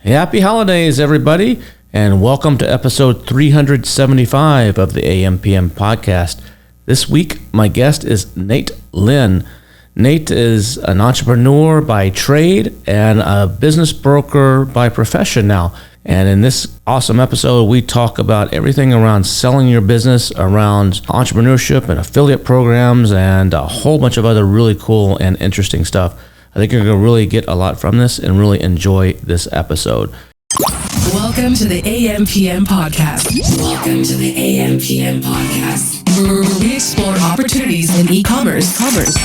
Happy holidays, everybody, and welcome to episode 375 of the AMPM podcast. This week, my guest is Nate Lynn. Nate is an entrepreneur by trade and a business broker by profession now. And in this awesome episode, we talk about everything around selling your business, around entrepreneurship and affiliate programs, and a whole bunch of other really cool and interesting stuff. I think you're going to really get a lot from this and really enjoy this episode. Welcome to the AMPM podcast. Welcome to the AMPM podcast, where we explore opportunities in e-commerce.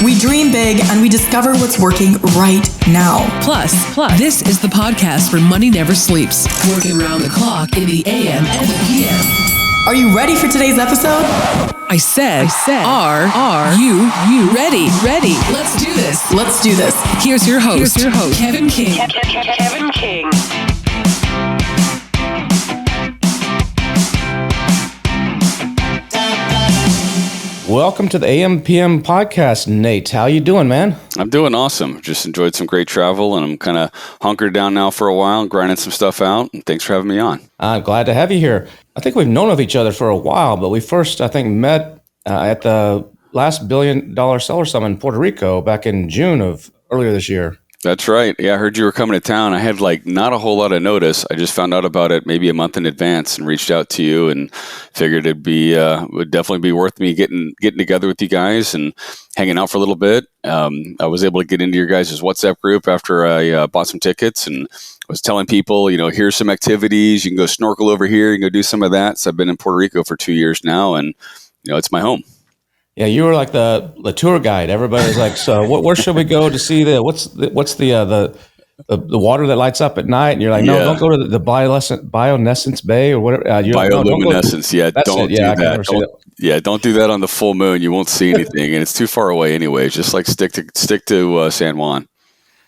We dream big and we discover what's working right now. Plus, this is the podcast where money never sleeps, working around the clock in the AM and the PM. Are you ready for today's episode? I said, are you ready? Let's do this. Here's your host, Kevin King. Kevin King. Welcome to the AMPM podcast, Nate. How you doing, man? I'm doing awesome. Just enjoyed some great travel, and I'm kind of hunkered down now for a while and grinding some stuff out. And thanks for having me on. I'm glad to have you here. I think we've known of each other for a while, but we first, I think, met at the last $1 billion seller summit in Puerto Rico back in June of earlier this year. That's right. Yeah, I heard you were coming to town. I had not a whole lot of notice. I just found out about it maybe a month in advance and reached out to you and figured it'd be would definitely be worth me getting together with you guys and hanging out for a little bit. I was able to get into your guys' WhatsApp group after I bought some tickets and was telling people, here's some activities. You can go snorkel over here. You can go do some of that. So I've been in Puerto Rico for 2 years now, and it's my home. Yeah, you were like the tour guide. Everybody's like, so where should we go to see what's the water that lights up at night? And you're like, no, Don't go to the Bionescence Bay or whatever. Bioluminescence, don't do that. Don't do that on the full moon. You won't see anything, and it's too far away anyway. Just stick to San Juan.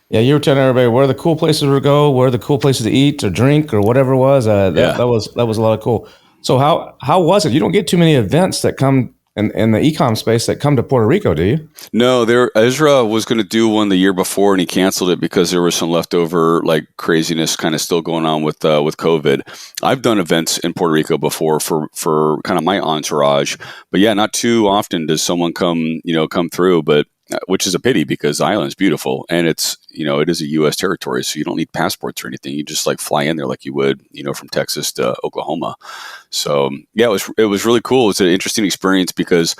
Yeah, you were telling everybody where the cool places to go, where the cool places to eat or drink or whatever it was. That was a lot of cool. So how was it? You don't get too many events that come in the e-com space that come to Puerto Rico, do you? No, Ezra was going to do one the year before, and he canceled it because there was some leftover craziness kind of still going on with COVID. I've done events in Puerto Rico before for kind of my entourage, but yeah, not too often does someone come through, but which is a pity because the island's beautiful and it's it is a U.S. territory, so you don't need passports or anything. You just fly in there like you would from Texas to Oklahoma. So yeah, it was really cool. It's an interesting experience because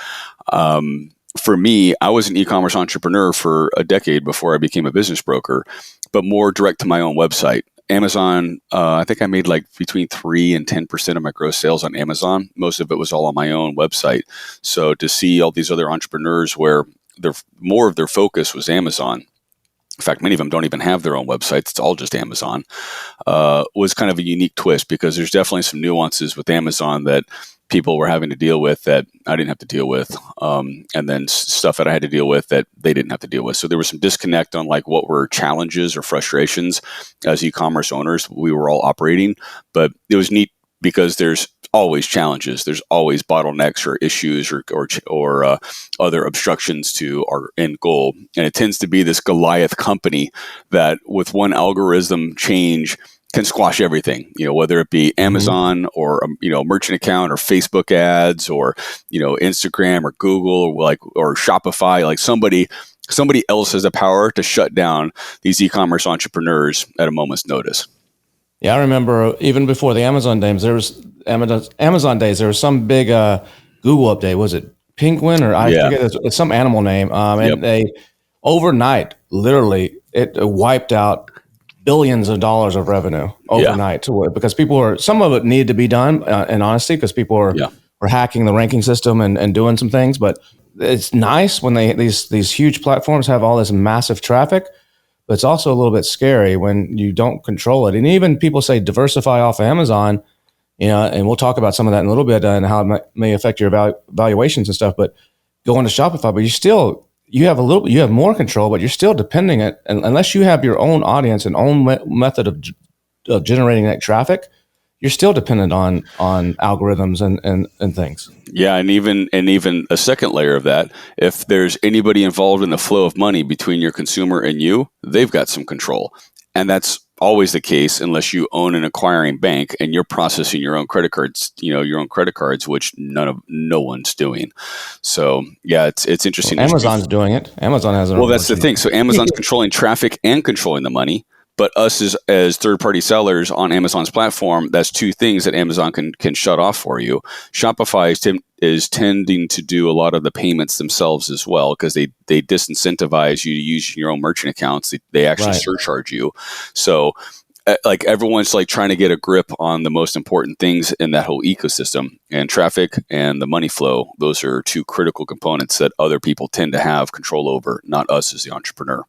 for me, I was an e-commerce entrepreneur for a decade before I became a business broker, but more direct to my own website. Amazon, I think I made between 3 and 10% of my gross sales on Amazon. Most of it was all on my own website. So to see all these other entrepreneurs where more of their focus was Amazon. In fact, many of them don't even have their own websites. It's all just Amazon. Was kind of a unique twist because there's definitely some nuances with Amazon that people were having to deal with that I didn't have to deal with. And then stuff that I had to deal with that they didn't have to deal with. So there was some disconnect on what were challenges or frustrations as e-commerce owners we were all operating. But it was neat because there's always challenges. There's always bottlenecks or issues or other obstructions to our end goal. And it tends to be this Goliath company that with one algorithm change can squash everything, whether it be Amazon or, merchant account or Facebook ads or, Instagram or Google or Shopify, somebody else has the power to shut down these e-commerce entrepreneurs at a moment's notice. Yeah, I remember even before the Amazon days, there was some big Google update. Was it Penguin or I forget? It's some animal name. And they overnight, literally, it wiped out billions of dollars of revenue overnight because some of it needed to be done in honesty because people were hacking the ranking system and doing some things. But it's nice when these huge platforms have all this massive traffic. But it's also a little bit scary when you don't control it. And even people say diversify off of Amazon, and we'll talk about some of that in a little bit and how it may affect your valuations and stuff. But going to Shopify, but you have more control, but you're still depending unless you have your own audience and own method of generating that traffic. You're still dependent on algorithms and things. Yeah, and even a second layer of that, if there's anybody involved in the flow of money between your consumer and you, they've got some control. And that's always the case unless you own an acquiring bank and you're processing your own credit cards, which no one's doing. So yeah, it's interesting. Well, Amazon's doing it. Amazon has. Well, that's the thing. So Amazon's controlling traffic and controlling the money. But us as third-party sellers on Amazon's platform, that's two things that Amazon can shut off for you. Shopify is tending to do a lot of the payments themselves as well, because they disincentivize you to use your own merchant accounts. They actually surcharge you. So like everyone's like trying to get a grip on the most important things in that whole ecosystem, and traffic and the money flow. Those are two critical components that other people tend to have control over, not us as the entrepreneur.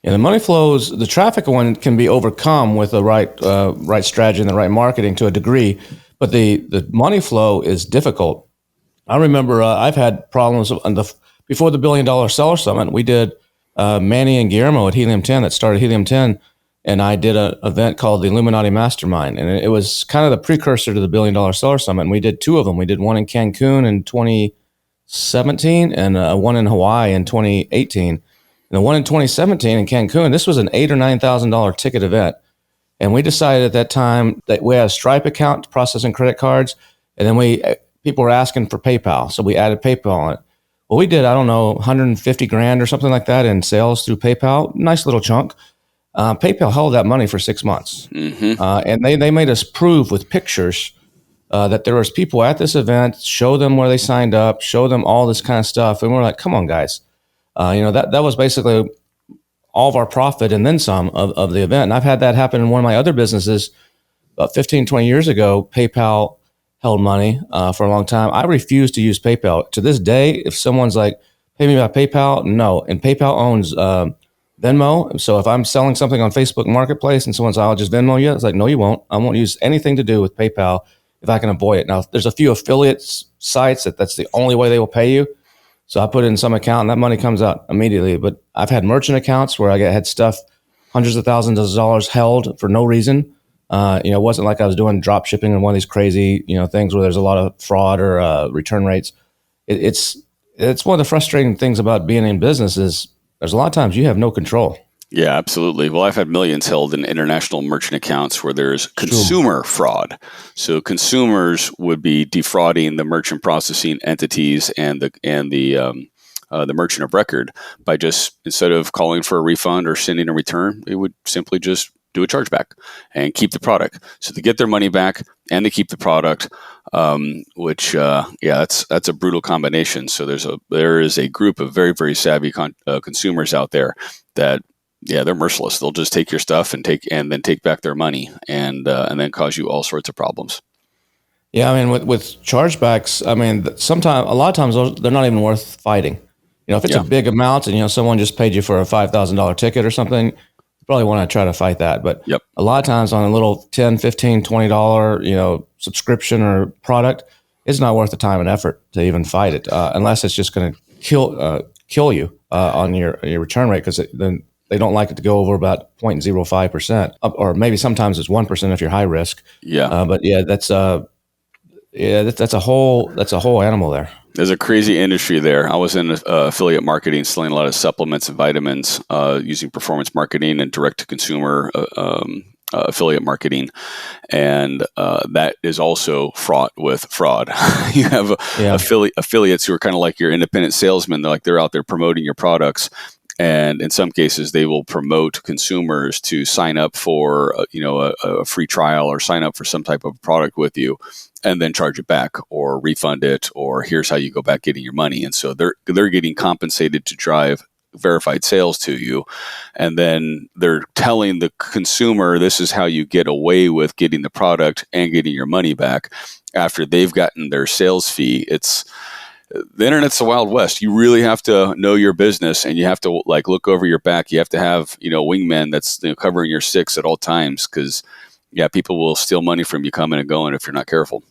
Yeah, the money flows, the traffic one can be overcome with the right strategy and the right marketing to a degree, but the money flow is difficult. I remember I've had problems before the $1 billion Seller Summit. We did Manny and Guillermo at Helium 10 that started Helium 10, and I did an event called the Illuminati Mastermind, and it was kind of the precursor to the $1 billion Seller Summit. And we did two of them. We did one in Cancun in 2017 and one in Hawaii in 2018. And the one in 2017 in Cancun, this was an $8,000 or $9,000 ticket event. And we decided at that time that we had a Stripe account processing credit cards. And then people were asking for PayPal. So we added PayPal on it. Well, we did, I don't know, 150 grand or something like that in sales through PayPal. Nice little chunk. PayPal held that money for 6 months. Mm-hmm. And they made us prove with pictures that there was people at this event, show them where they signed up, show them all this kind of stuff. And we're like, come on, guys. That was basically all of our profit and then some of the event. And I've had that happen in one of my other businesses about 15, 20 years ago. PayPal held money for a long time. I refuse to use PayPal. To this day, if someone's like, pay me by PayPal, no. And PayPal owns Venmo. So if I'm selling something on Facebook Marketplace and someone's like, I'll just Venmo you, it's like, no, you won't. I won't use anything to do with PayPal if I can avoid it. Now, there's a few affiliate sites that's the only way they will pay you. So I put it in some account and that money comes out immediately. But I've had merchant accounts where I had stuff, hundreds of thousands of dollars held for no reason. It wasn't like I was doing drop shipping and one of these crazy, things where there's a lot of fraud or return rates. It's one of the frustrating things about being in business is there's a lot of times you have no control. Yeah, absolutely. Well, I've had millions held in international merchant accounts where there's consumer fraud. So consumers would be defrauding the merchant processing entities and the merchant of record by just, instead of calling for a refund or sending a return, they would simply just do a chargeback and keep the product. So they get their money back and they keep the product, that's a brutal combination. So there is a group of very, very savvy consumers out there that, they're merciless. They'll just take your stuff and then take back their money and then cause you all sorts of problems. Yeah, I mean, with chargebacks, I mean, a lot of times they're not even worth fighting. If it's a big amount and someone just paid you for a $5,000 ticket or something, you probably want to try to fight that. But a lot of times on a little $10, $15, $20, subscription or product, it's not worth the time and effort to even fight it unless it's just going to kill you on your return rate, because then they don't like it to go over about 0.05%, or maybe sometimes it's 1% if you're high risk. But that's a whole animal there. There's a crazy industry there. I was in affiliate marketing, selling a lot of supplements and vitamins, using performance marketing and direct to consumer affiliate marketing, and that is also fraught with fraud. You have affiliates who are kind of like your independent salesmen. They're out there promoting your products. And in some cases, they will promote consumers to sign up for, a free trial or sign up for some type of product with you, and then charge it back or refund it, or here's how you go back getting your money. And so they're getting compensated to drive verified sales to you, and then they're telling the consumer this is how you get away with getting the product and getting your money back after they've gotten their sales fee. The internet's the Wild West. You really have to know your business, and you have to look over your back. You have to have, wingmen that's covering your six at all times, because people will steal money from you coming and going if you're not careful.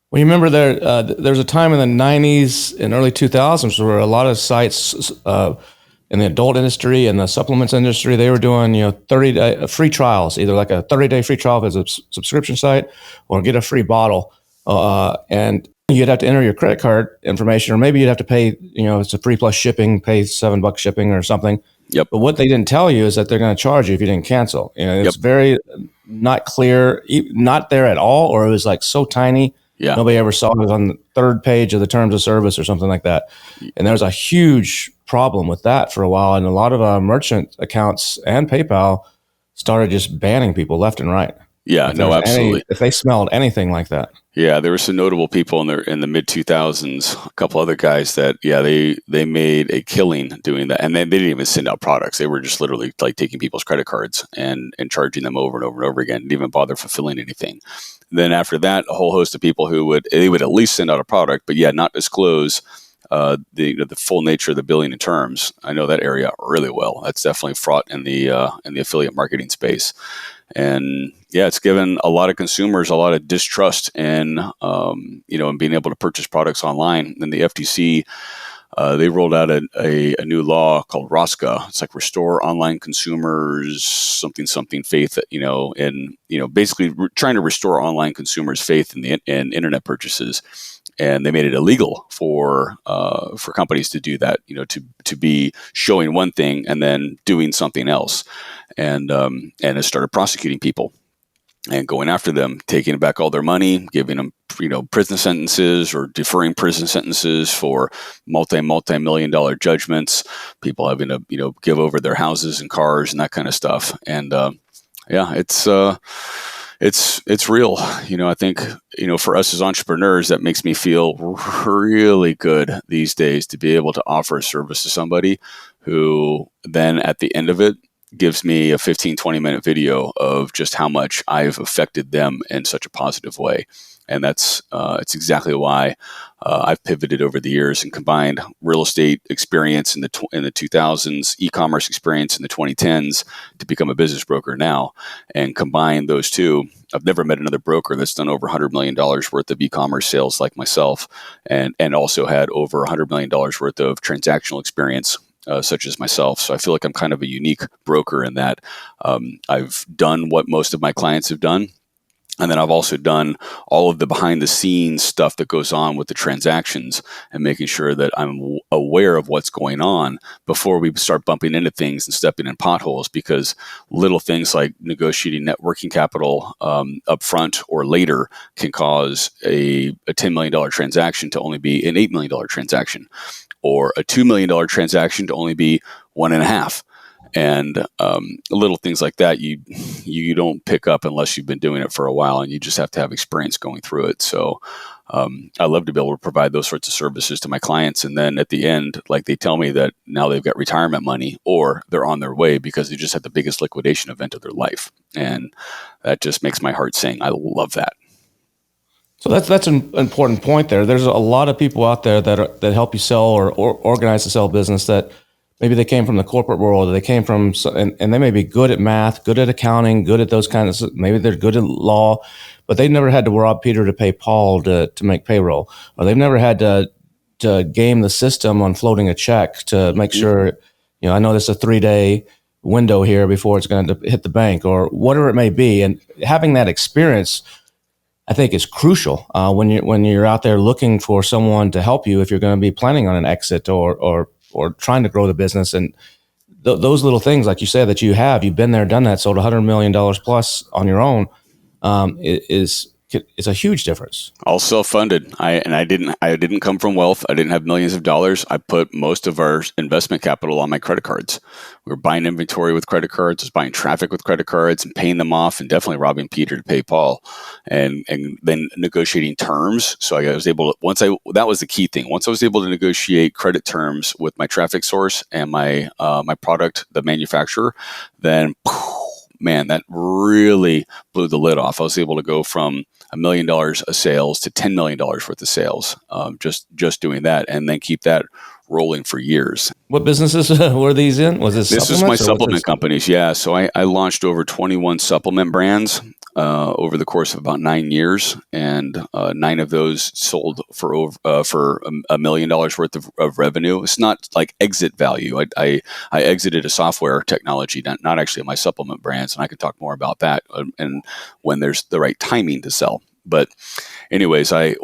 Well, you remember there's a time in the 90s and early 2000s where a lot of sites in the adult industry and the supplements industry, they were doing 30-day free trials, either like a 30-day free trial as a subscription site, or get a free bottle, and you'd have to enter your credit card information, or maybe you'd have to pay, it's a free plus shipping, pay $7 shipping or something. Yep. But what they didn't tell you is that they're going to charge you if you didn't cancel. It's very not clear, not there at all, or it was like so tiny. Yeah. Nobody ever saw it. It was on the third page of the terms of service or something like that. And there was a huge problem with that for a while. And a lot of merchant accounts and PayPal started just banning people left and right. Yeah, no, absolutely. If they smelled anything like that. Yeah, there were some notable people in the mid 2000s, a couple other guys that, they made a killing doing that. And they didn't even send out products. They were just literally like taking people's credit cards and charging them over and over and over again, didn't even bother fulfilling anything. Then after that, a whole host of people who would at least send out a product, but not disclose the full nature of the billing and terms. I know that area really well. That's definitely fraught in the affiliate marketing space. And it's given a lot of consumers a lot of distrust in being able to purchase products online. And the FTC, they rolled out a new law called ROSCA. It's like Restore Online Consumers something faith, basically trying to restore online consumers' faith in internet purchases. And they made it illegal for companies to do that, to be showing one thing and then doing something else, and it started prosecuting people and going after them, taking back all their money, giving them prison sentences or deferring prison sentences for multi-million-dollar judgments. People having to give over their houses and cars and that kind of stuff. And it's real. I think, for us as entrepreneurs, that makes me feel really good these days to be able to offer a service to somebody who then at the end of it gives me a 15, 20-minute video of just how much I've affected them in such a positive way. And it's exactly why I've pivoted over the years and combined real estate experience in the 2000s, e-commerce experience in the 2010s to become a business broker now, and combine those two. I've never met another broker that's done over $100 million worth of e-commerce sales like myself, and also had over $100 million worth of transactional experience, such as myself. So I feel like I'm kind of a unique broker in that I've done what most of my clients have done. And then I've also done all of the behind the scenes stuff that goes on with the transactions and making sure that I'm aware of what's going on before we start bumping into things and stepping in potholes, because little things like negotiating net working capital up front or later can cause a $10 million transaction to only be an $8 million transaction, or a $2 million transaction to only be $1.5 million. And little things like that you don't pick up unless you've been doing it for a while, and you just have to have experience going through it. So I love to be able to provide those sorts of services to my clients. And then at the end, like, they tell me that now they've got retirement money or they're on their way because they just had the biggest liquidation event of their life. And that just makes my heart sing. I love that. So that's an important point there. There's a lot of people out there that help you sell or organize to sell business that maybe they came from the corporate world, or they came from, and they may be good at math, good at accounting, good at those kinds of, maybe they're good at law, but they've never had to rob Peter to pay Paul to make payroll, or they've never had to game the system on floating a check to make sure, I know there's a 3-day window here before it's going to hit the bank, or whatever it may be. And having that experience, I think, is crucial when you're out there looking for someone to help you if you're going to be planning on an exit or trying to grow the business. And those little things, like you said, that you've been there, done that, sold $100 million plus on your own, it's a huge difference. All self-funded. I didn't come from wealth. I didn't have millions of dollars. I put most of our investment capital on my credit cards. We were buying inventory with credit cards, I was buying traffic with credit cards and paying them off, and definitely robbing Peter to pay Paul, and then negotiating terms. So I was able to, that was the key thing. Once I was able to negotiate credit terms with my traffic source and my product, the manufacturer, then man, that really blew the lid off. I was able to go from $1 million of sales to $10 million worth of sales, just doing that, and then keep that rolling for years. What businesses were these in? Was this was my supplement companies? Yeah. So I launched over 21 supplement brands over the course of about 9 years, and 9 of those sold for $1 million worth of revenue. It's not like exit value. I exited a software technology, not actually my supplement brands, and I can talk more about that and when there's the right timing to sell. But anyways, a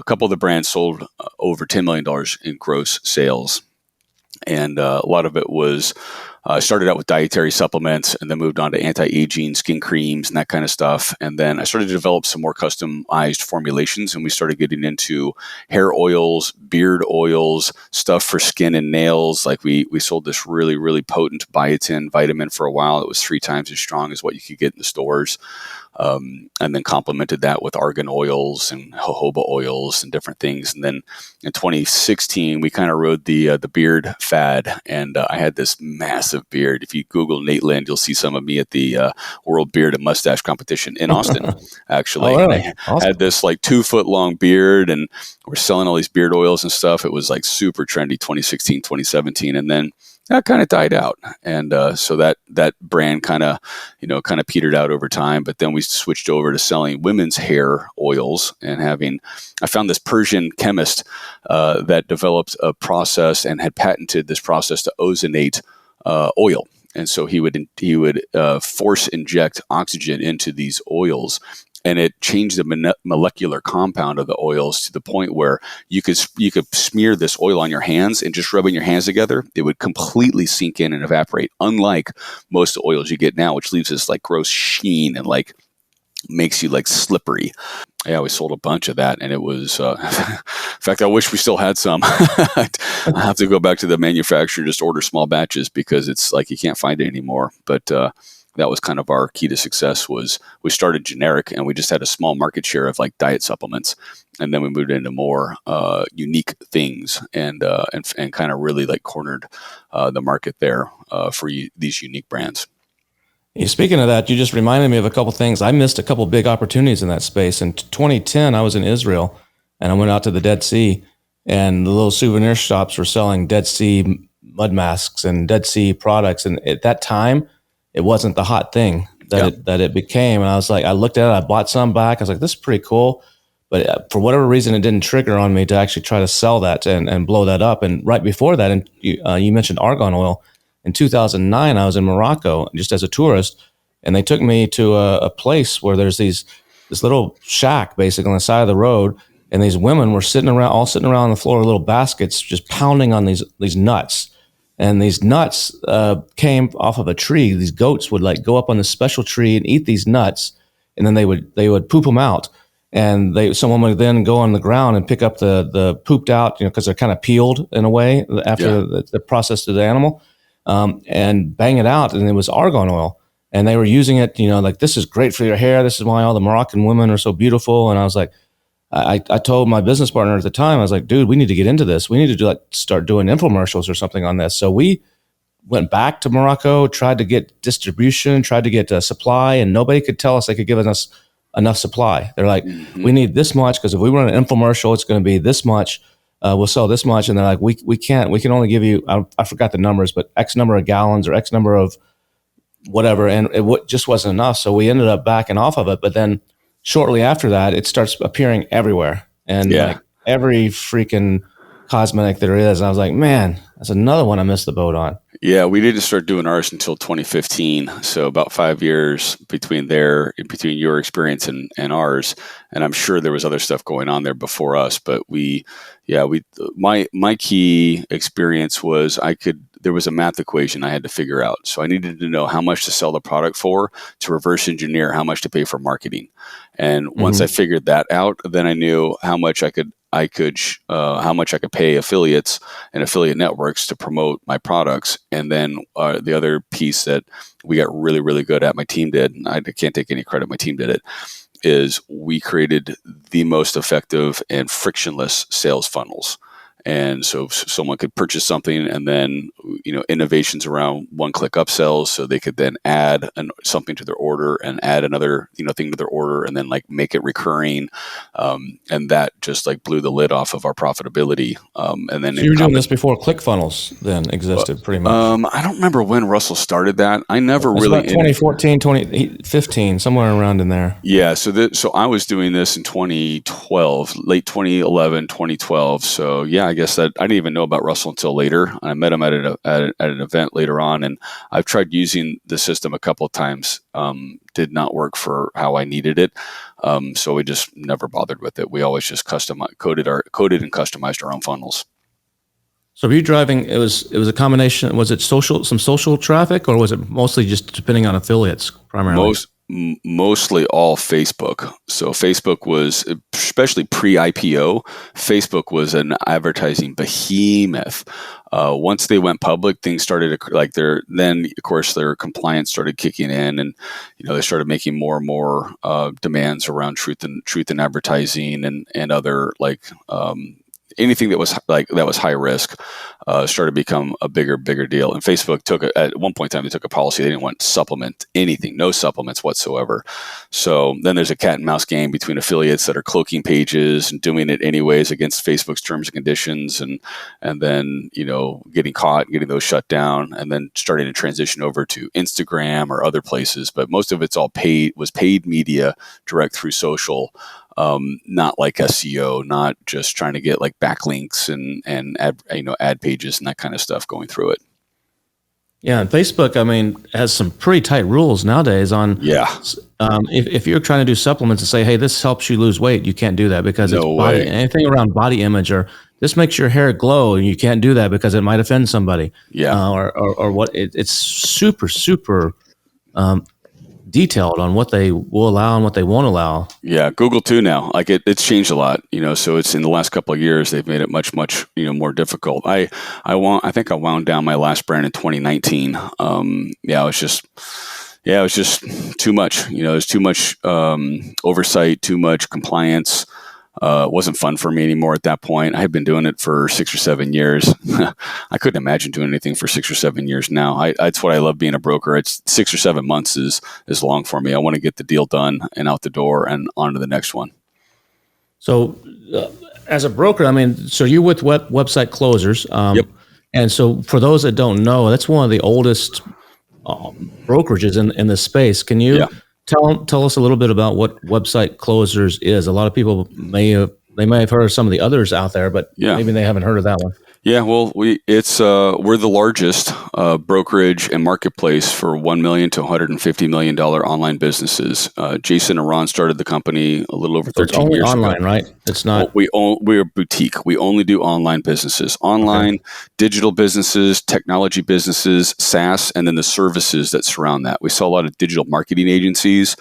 couple of the brands sold over $10 million in gross sales. And a lot of it was I started out with dietary supplements and then moved on to anti-aging skin creams and that kind of stuff. And then I started to develop some more customized formulations, and we started getting into hair oils, beard oils, stuff for skin and nails. Like we sold this really, really potent biotin vitamin for a while. It was 3 times as strong as what you could get in the stores. And then complemented that with argan oils and jojoba oils and different things. And then in 2016, we kind of rode the beard fad, and I had this massive beard. If you Google Nate Lind, you'll see some of me at the World Beard and Mustache Competition in Austin, actually. Oh, really? I Awesome. had this like 2-foot long beard, and we're selling all these beard oils and stuff. It was like super trendy 2016, 2017. And then that kind of died out. And so that brand kind of petered out over time. But then we switched over to selling women's hair oils and I found this Persian chemist that developed a process and had patented this process to ozonate oil. And so he would force inject oxygen into these oils, and it changed the molecular compound of the oils to the point where you could smear this oil on your hands, and just rubbing your hands together, it would completely sink in and evaporate. Unlike most oils you get now, which leaves this like gross sheen and like makes you like slippery. Yeah, we sold a bunch of that, and it was. In fact, I wish we still had some. I have to go back to the manufacturer and just order small batches because it's like you can't find it anymore. But that was kind of our key to success. Was we started generic, and we just had a small market share of like diet supplements, and then we moved into more unique things, and kind of really like cornered the market there for these unique brands. Speaking of that, you just reminded me of a couple things. I missed a couple big opportunities in that space. In 2010, I was in Israel, and I went out to the Dead Sea, and the little souvenir shops were selling Dead Sea mud masks and Dead Sea products. And at that time, it wasn't the hot thing that it became. And I was like, I looked at it, I bought some back. I was like, this is pretty cool. But for whatever reason, it didn't trigger on me to actually try to sell that and blow that up. And right before that, and you mentioned argan oil. In 2009, I was in Morocco just as a tourist, and they took me to a place where there's this little shack basically on the side of the road, and these women were sitting around on the floor with little baskets, just pounding on these nuts. And these nuts came off of a tree. These goats would like go up on this special tree and eat these nuts, and then they would poop them out. And someone would then go on the ground and pick up the pooped out, because they're kind of peeled in a way after the process to the animal. And bang it out, and it was argan oil, and they were using it, like, this is great for your hair. This is why all the Moroccan women are so beautiful. And I was like, I told my business partner at the time, I was like, dude, we need to get into this. We need to start doing infomercials or something on this. So we went back to Morocco, tried to get distribution, tried to get supply, and nobody could tell us they could give us enough supply. They're like, we need this much, because if we run an infomercial, it's going to be this much. We'll sell this much. And they're like, we can't, we can only give you, I forgot the numbers, but X number of gallons or X number of whatever. And it just wasn't enough. So we ended up backing off of it. But then shortly after that, it starts appearing everywhere. And like every freaking cosmetic there is. And I was like, man, that's another one I missed the boat on. Yeah, we didn't start doing ours until 2015. So about 5 years between your experience and ours. And I'm sure there was other stuff going on there before us. But my key experience was there was a math equation I had to figure out. So I needed to know how much to sell the product for, to reverse engineer how much to pay for marketing. And once I figured that out, then I knew how much I could pay affiliates and affiliate networks to promote my products. And then the other piece that we got really, really good at, my team did, and I can't take any credit, my team did it, is we created the most effective and frictionless sales funnels. And so someone could purchase something, and then, innovations around one-click upsells, so they could then add something to their order and add another, thing to their order, and then like make it recurring. And that just like blew the lid off of our profitability. And then so you were doing this before ClickFunnels then existed, pretty much. I don't remember when Russell started that. I never really. About 2014, 2015, somewhere around in there. Yeah. So I was doing this in 2012, late 2011, 2012. So yeah, I guess that I didn't even know about Russell until later. I met him at an event later on, and I've tried using the system a couple of times. Did not work for how I needed it, so we just never bothered with it. We always just coded and customized our own funnels. So were you driving? It was a combination. Was it some social traffic, or was it mostly just depending on affiliates primarily? Mostly all Facebook. So Facebook was, especially pre-IPO, Facebook was an advertising behemoth. Once they went public, things started to then of course their compliance started kicking in, and they started making more and more demands around truth and advertising and other anything that was high risk started to become a bigger deal. And Facebook at one point in time, they took a policy they didn't want to supplement anything, no supplements whatsoever. So then there's a cat and mouse game between affiliates that are cloaking pages and doing it anyways against Facebook's terms and conditions, and then getting caught, getting those shut down, and then starting to transition over to Instagram or other places. But most of it's all paid media direct through social. Not like SEO, not just trying to get like backlinks and ad pages and that kind of stuff going through it. Yeah, and Facebook, has some pretty tight rules nowadays on. Yeah. If you're trying to do supplements and say, hey, this helps you lose weight, you can't do that because it's anything around body image, or this makes your hair glow, and you can't do that because it might offend somebody. Yeah. Or what it's super detailed on what they will allow and what they won't allow. Yeah, Google too now. Like it's changed a lot, so it's in the last couple of years they've made it much more difficult. I think I wound down my last brand in 2019. It was just too much. There's too much oversight, too much compliance. It wasn't fun for me anymore at that point. I had been doing it for 6 or 7 years. I couldn't imagine doing anything for 6 or 7 years now. That's what I love being a broker. It's 6 or 7 months is long for me. I want to get the deal done and out the door and on to the next one. So as a broker, so you're with website closers. Yep. And so for those that don't know, that's one of the oldest brokerages in this space. Can you tell us a little bit about what Website Closers is? A lot of people may have heard of some of the others out there, but maybe they haven't heard of that one. Yeah, well, we're the largest brokerage and marketplace for $1 million to $150 million online businesses. Jason and Ron started the company a little over 13 years ago. Online, right? It's not. Well, we're a boutique. We only do online businesses, digital businesses, technology businesses, SaaS, and then the services that surround that. We saw a lot of digital marketing agencies.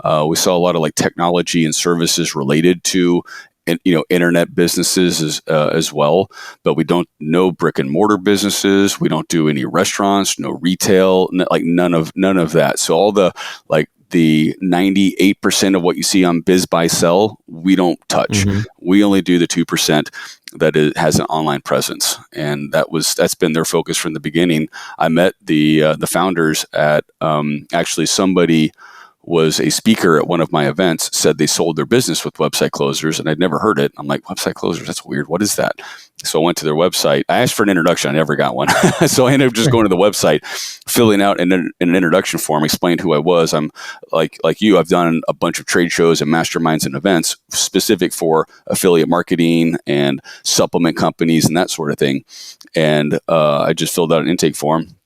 We saw a lot of technology and services related to internet businesses as well, but we don't know brick and mortar businesses. We don't do any restaurants, no retail, none of that. So all the 98% of what you see on Biz Buy Sell, we don't touch. Mm-hmm. We only do the 2% that has an online presence, and that's been their focus from the beginning. I met the founders at actually somebody was a speaker at one of my events, said they sold their business with Website Closers, and I'd never heard it. I'm like, Website Closers? That's weird. What is that? So I went to their website. I asked for an introduction. I never got one. So I ended up just going to the website, filling out an introduction form, explained who I was. I'm like you, I've done a bunch of trade shows and masterminds and events specific for affiliate marketing and supplement companies and that sort of thing. And I just filled out an intake form.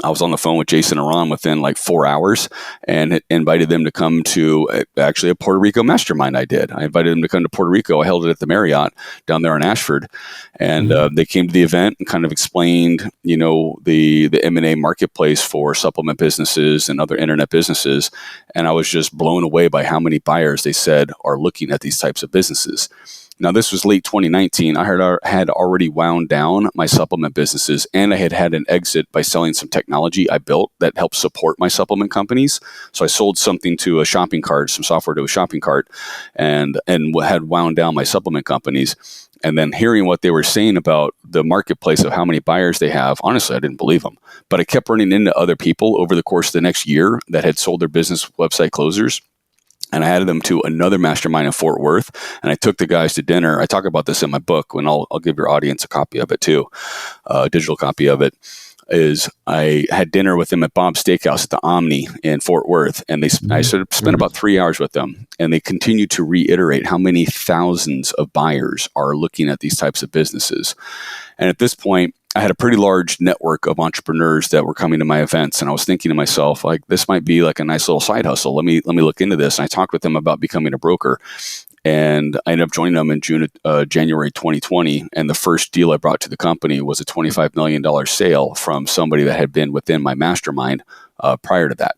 I was on the phone with Jason and Ron within 4 hours and invited them to come to actually a Puerto Rico mastermind I did. I invited them to come to Puerto Rico. I held it at the Marriott down there in Ashford. And they came to the event and kind of explained, the M&A marketplace for supplement businesses and other internet businesses. And I was just blown away by how many buyers they said are looking at these types of businesses. Now, this was late 2019. I had already wound down my supplement businesses, and I had an exit by selling some technology I built that helped support my supplement companies. So I sold something to a shopping cart, some software to a shopping cart, and had wound down my supplement companies. And then hearing what they were saying about the marketplace of how many buyers they have, honestly, I didn't believe them. But I kept running into other people over the course of the next year that had sold their business with Website Closers. And I added them to another mastermind in Fort Worth. And I took the guys to dinner. I talk about this in my book, and I'll give your audience a copy of it too, a digital copy of it. Is I had dinner with them at Bob's Steakhouse at the Omni in Fort Worth. And I sort of spent about 3 hours with them. And they continued to reiterate how many thousands of buyers are looking at these types of businesses. And at this point, I had a pretty large network of entrepreneurs that were coming to my events, and I was thinking to myself, this might be a nice little side hustle. Let me look into this. And I talked with them about becoming a broker. And I ended up joining them in January 2020. And the first deal I brought to the company was a $25 million sale from somebody that had been within my mastermind prior to that.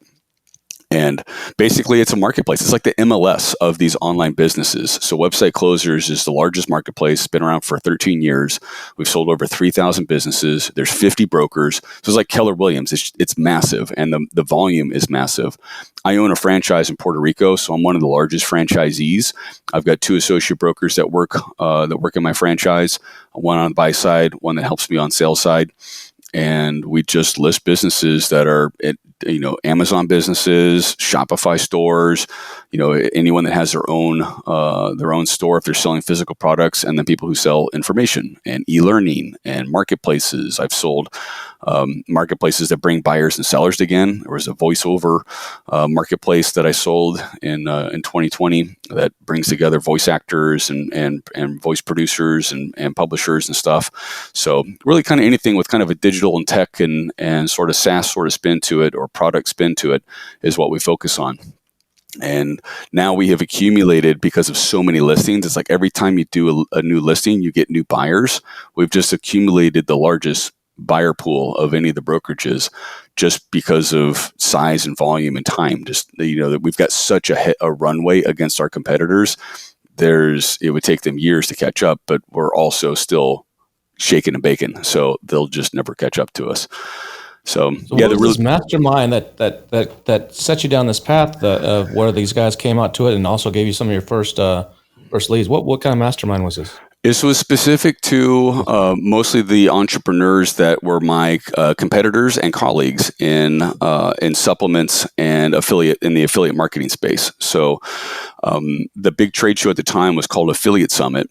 And basically, it's a marketplace. It's like the MLS of these online businesses. So Website Closers is the largest marketplace. It's been around for 13 years. We've sold over 3,000 businesses. There's 50 brokers. So it's like Keller Williams. It's massive, and the volume is massive. I own a franchise in Puerto Rico, so I'm one of the largest franchisees. I've got 2 associate brokers that work in my franchise, one on the buy side, one that helps me on sales side. And we just list businesses that are Amazon businesses, Shopify stores, anyone that has their own store if they're selling physical products, and then people who sell information and e-learning and marketplaces. I've sold marketplaces that bring buyers and sellers together. There was a voiceover marketplace that I sold in 2020 that brings together voice actors and voice producers and publishers and stuff. So really kind of anything with kind of a digital and tech and sort of SaaS sort of spin to it, or product spin to it, is what we focus on. And now we have accumulated, because of so many listings, it's like every time you do a new listing, you get new buyers. We've just accumulated the largest buyer pool of any of the brokerages, just because of size and volume and time. Just, that we've got such a runway against our competitors. It would take them years to catch up, but we're also still shaking and baking, so they'll just never catch up to us. So yeah, what was this mastermind that set you down this path of where these guys came out to it and also gave you some of your first leads? What kind of mastermind was this? This was specific to mostly the entrepreneurs that were my competitors and colleagues in supplements and in the affiliate marketing space. So the big trade show at the time was called Affiliate Summit,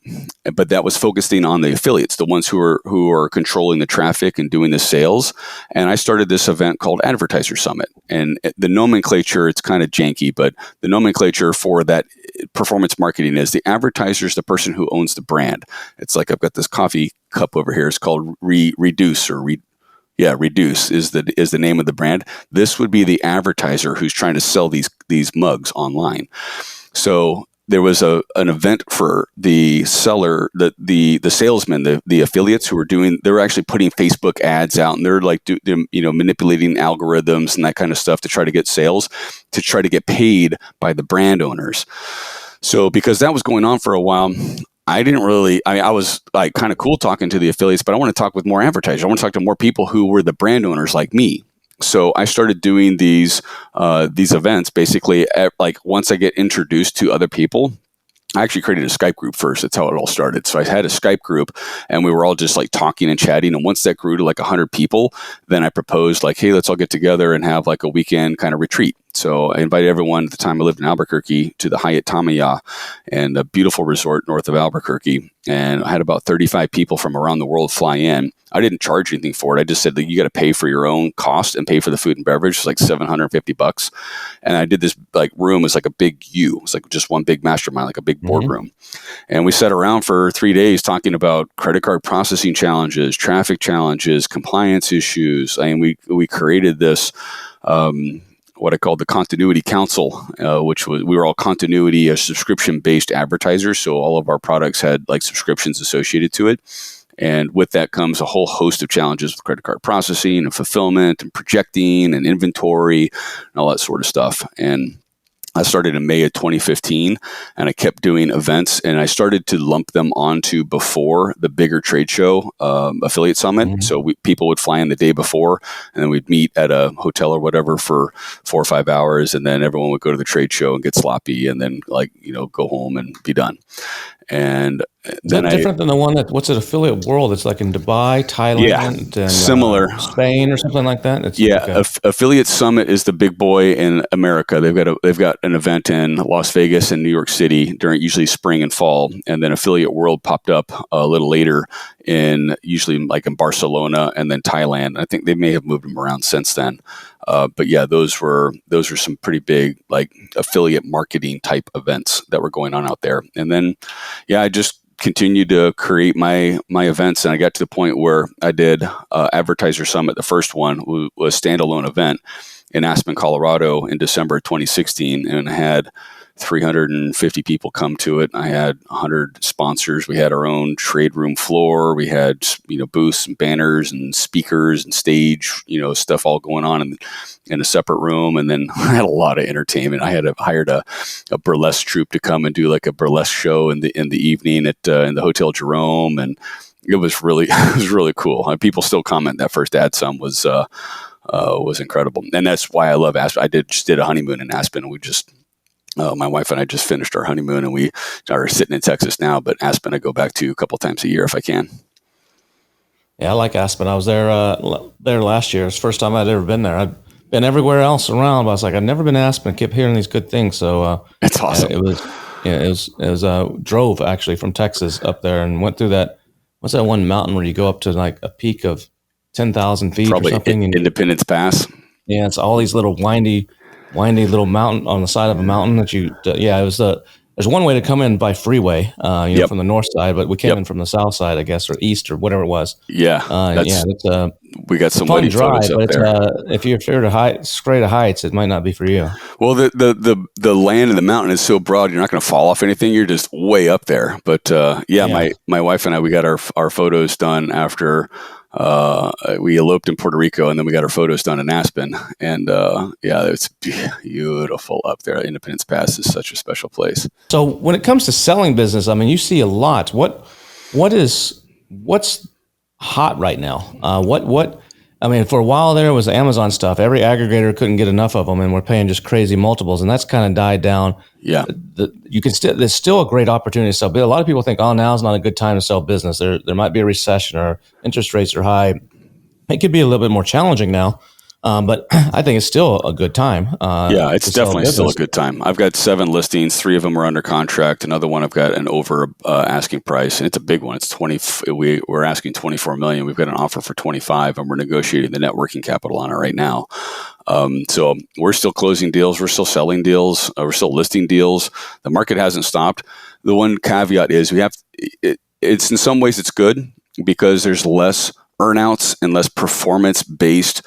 but that was focusing on the affiliates, the ones who are controlling the traffic and doing the sales. And I started this event called Advertiser Summit. And the nomenclature, it's kind of janky, but the nomenclature for that performance marketing is the advertiser is the person who owns the brand. It's like I've got this coffee cup over here. It's called Reduce Reduce is the name of the brand. This would be the advertiser who's trying to sell these mugs online. So there was an event for the seller, the salesmen, the affiliates who they're actually putting Facebook ads out, and they're like manipulating algorithms and that kind of stuff to try to get sales, to try to get paid by the brand owners. So because that was going on for a while, I was like kind of cool talking to the affiliates, but I want to talk with more advertisers. I want to talk to more people who were the brand owners like me. So I started doing these events basically once I get introduced to other people. I actually created a Skype group first. That's how it all started. So I had a Skype group, and we were all just like talking and chatting. And once that grew to like 100 people, then I proposed like, hey, let's all get together and have like a weekend kind of retreat. So I invited everyone. At the time I lived in Albuquerque to the Hyatt Tamaya, and a beautiful resort north of Albuquerque. And I had about 35 people from around the world fly in. I didn't charge anything for it. I just said that you got to pay for your own cost and pay for the food and beverage. It's like $750. And I did this like room. It's like a big U. It's like just one big mastermind, like a big boardroom. And we sat around for 3 days talking about credit card processing challenges, traffic challenges, compliance issues. And we created this, what I called the Continuity Council, which we were all continuity, a subscription-based advertisers. So all of our products had like subscriptions associated to it. And with that comes a whole host of challenges with credit card processing and fulfillment and projecting and inventory and all that sort of stuff. And I started in May of 2015, and I kept doing events, and I started to lump them onto before the bigger trade show, Affiliate Summit. Mm-hmm. So people would fly in the day before, and then we'd meet at a hotel or whatever for 4 or 5 hours, and then everyone would go to the trade show and get sloppy, and then go home and be done. And then different than the one what's it, Affiliate World? It's like in Dubai, Thailand, and similar, Spain or something like that. Affiliate Summit is the big boy in America. They've got an event in Las Vegas and New York City during usually spring and fall, and then Affiliate World popped up a little later usually like in Barcelona and then Thailand. I think they may have moved them around since then. But yeah, those were some pretty big like affiliate marketing type events that were going on out there. And then, I just continued to create my events, and I got to the point where I did Advertiser Summit. The first one was a standalone event in Aspen, Colorado in December of 2016, and I had 350 people come to it. I had 100 sponsors. We had our own trade room floor. We had, booths and banners and speakers and stage, stuff all going on in a separate room. And then I had a lot of entertainment. I had hired a burlesque troupe to come and do like a burlesque show in the evening at in the Hotel Jerome, and it was really cool. People still comment that first ad sum was incredible, and that's why I love Aspen. I just did a honeymoon in Aspen. We just my wife and I just finished our honeymoon, and we are sitting in Texas now. But Aspen, I go back to a couple times a year if I can. Yeah, I like Aspen. I was there last year. It's the first time I'd ever been there. I've been everywhere else around, but I was like, I've never been to Aspen. I kept hearing these good things. So it's awesome. It was drove actually from Texas up there and went through that. What's that one mountain where you go up to like a peak of 10,000 feet Probably or something? Independence Pass. Yeah, it's all these little windy little mountain on the side of a mountain that it was there's one way to come in by freeway, from the north side, but we came in from the south side, I guess, or east or whatever it was. Yeah. It's we got some fun drive, up but there. If you're afraid of heights, it might not be for you. Well, the land and the mountain is so broad, you're not going to fall off anything. You're just way up there. But my wife and I, we got our photos done after we eloped in Puerto Rico, and then we got our photos done in Aspen. And it's beautiful up there. Independence Pass is such a special place. So when it comes to selling business, I mean, you see a lot. What's hot right now? I mean, for a while there was Amazon stuff. Every aggregator couldn't get enough of them, and we're paying just crazy multiples, and that's kind of died down. Yeah, there's still a great opportunity to sell. But a lot of people think, now's not a good time to sell business. There might be a recession or interest rates are high. It could be a little bit more challenging now. But I think it's still a good time. It's definitely still a good time. I've got 7 listings. 3 of them are under contract. Another one I've got an over asking price, and it's a big one. It's 20. We're asking $24 million. We've got an offer for 25, and we're negotiating the net working capital on it right now. So we're still closing deals. We're still selling deals. We're still listing deals. The market hasn't stopped. The one caveat is it's in some ways it's good because there's less earnouts and less performance-based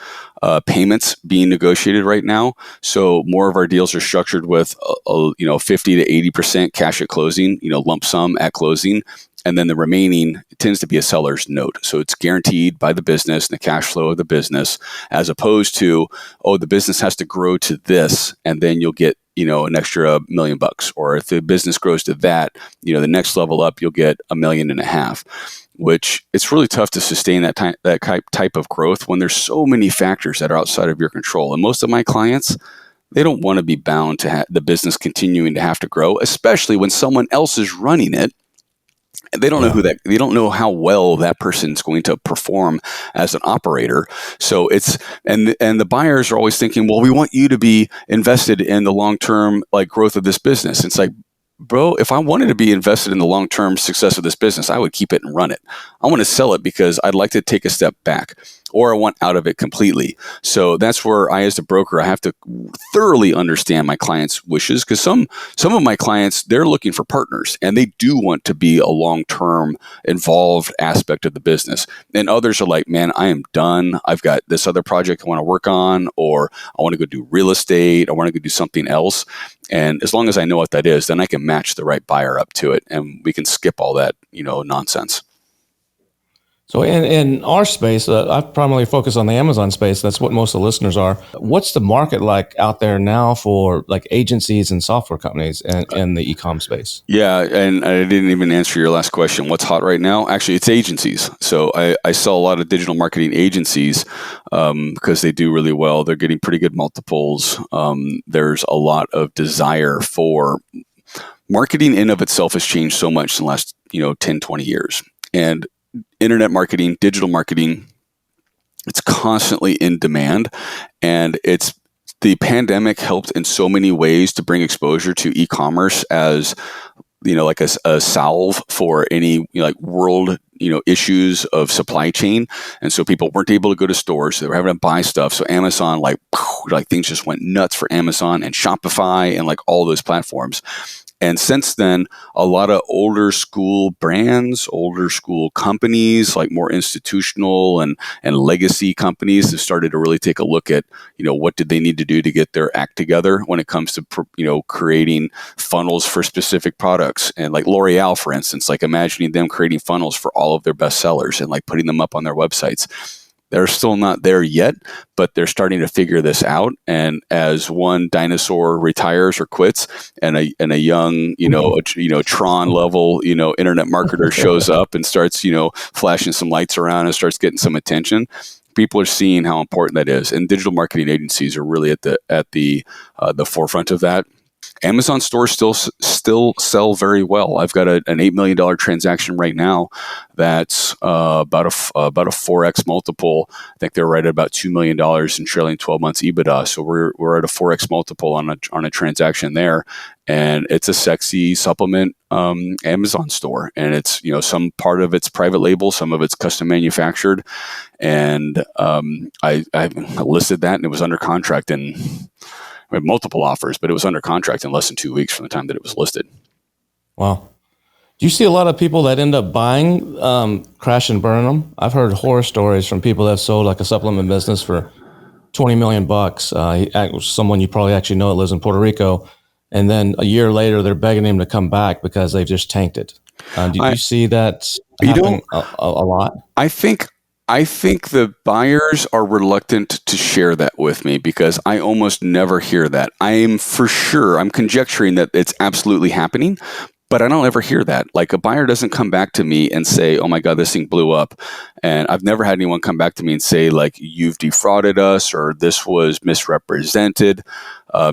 payments being negotiated right now. So more of our deals are structured with 50 to 80% cash at closing, lump sum at closing, and then the remaining tends to be a seller's note. So it's guaranteed by the business and the cash flow of the business, as opposed to the business has to grow to this, and then you'll get an extra $1 million, or if the business grows to that, the next level up, you'll get $1.5 million. Which it's really tough to sustain that type of growth when there's so many factors that are outside of your control. And most of my clients, they don't want to be bound to the business continuing to have to grow, especially when someone else is running it. And they don't know they don't know how well that person's going to perform as an operator. So and the buyers are always thinking, well, we want you to be invested in the long-term growth of this business. It's like, bro, if I wanted to be invested in the long-term success of this business, I would keep it and run it. I want to sell it because I'd like to take a step back, or I want out of it completely. So that's where I, as a broker, I have to thoroughly understand my clients' wishes, because some of my clients, they're looking for partners, and they do want to be a long-term involved aspect of the business. And others are like, man, I am done. I've got this other project I want to work on, or I want to go do real estate. I want to go do something else. And as long as I know what that is, then I can match the right buyer up to it, and we can skip all that, nonsense. So in our space, I primarily focus on the Amazon space. That's what most of the listeners are. What's the market like out there now for agencies and software companies in the e-com space? Yeah, and I didn't even answer your last question. What's hot right now? Actually, it's agencies. So I sell a lot of digital marketing agencies because they do really well. They're getting pretty good multiples. There's a lot of desire for marketing in of itself has changed so much in the last 10, 20 years. And internet marketing, digital marketing, it's constantly in demand. And the pandemic helped in so many ways to bring exposure to e-commerce as, a salve for any, world, issues of supply chain. And so people weren't able to go to stores. So they were having to buy stuff. So Amazon, things just went nuts for Amazon and Shopify and all those platforms. And since then, a lot of older school brands, older school companies, like more institutional and legacy companies, have started to really take a look at, what did they need to do to get their act together when it comes to, creating funnels for specific products. And like L'Oreal, for instance, like imagining them creating funnels for all of their best sellers and like putting them up on their websites. They're still not there yet, but they're starting to figure this out. And as one dinosaur retires or quits, and a young, Tron level, internet marketer shows up and starts, flashing some lights around and starts getting some attention, people are seeing how important that is. And digital marketing agencies are really at the forefront of that. Amazon stores still sell very well. I've got an $8 million transaction right now that's about a 4x multiple. I think they're right at about $2 million in trailing 12 months EBITDA. So we're at a 4x multiple on a transaction there, and it's a sexy supplement Amazon store, and it's some part of it's private label, some of it's custom manufactured, and I listed that, and it was under contract and. We had multiple offers, but it was under contract in less than 2 weeks from the time that it was listed. Wow. Do you see a lot of people that end up buying, crash and burn them? I've heard horror stories from people that sold like a supplement business for $20 million. Someone you probably actually know that lives in Puerto Rico. And then a year later, they're begging him to come back because they've just tanked it. Do you see that happen a lot? I think the buyers are reluctant to share that with me because I almost never hear that. I'm conjecturing that it's absolutely happening, but I don't ever hear that. Like a buyer doesn't come back to me and say, oh my God, this thing blew up. And I've never had anyone come back to me and say like, you've defrauded us or this was misrepresented,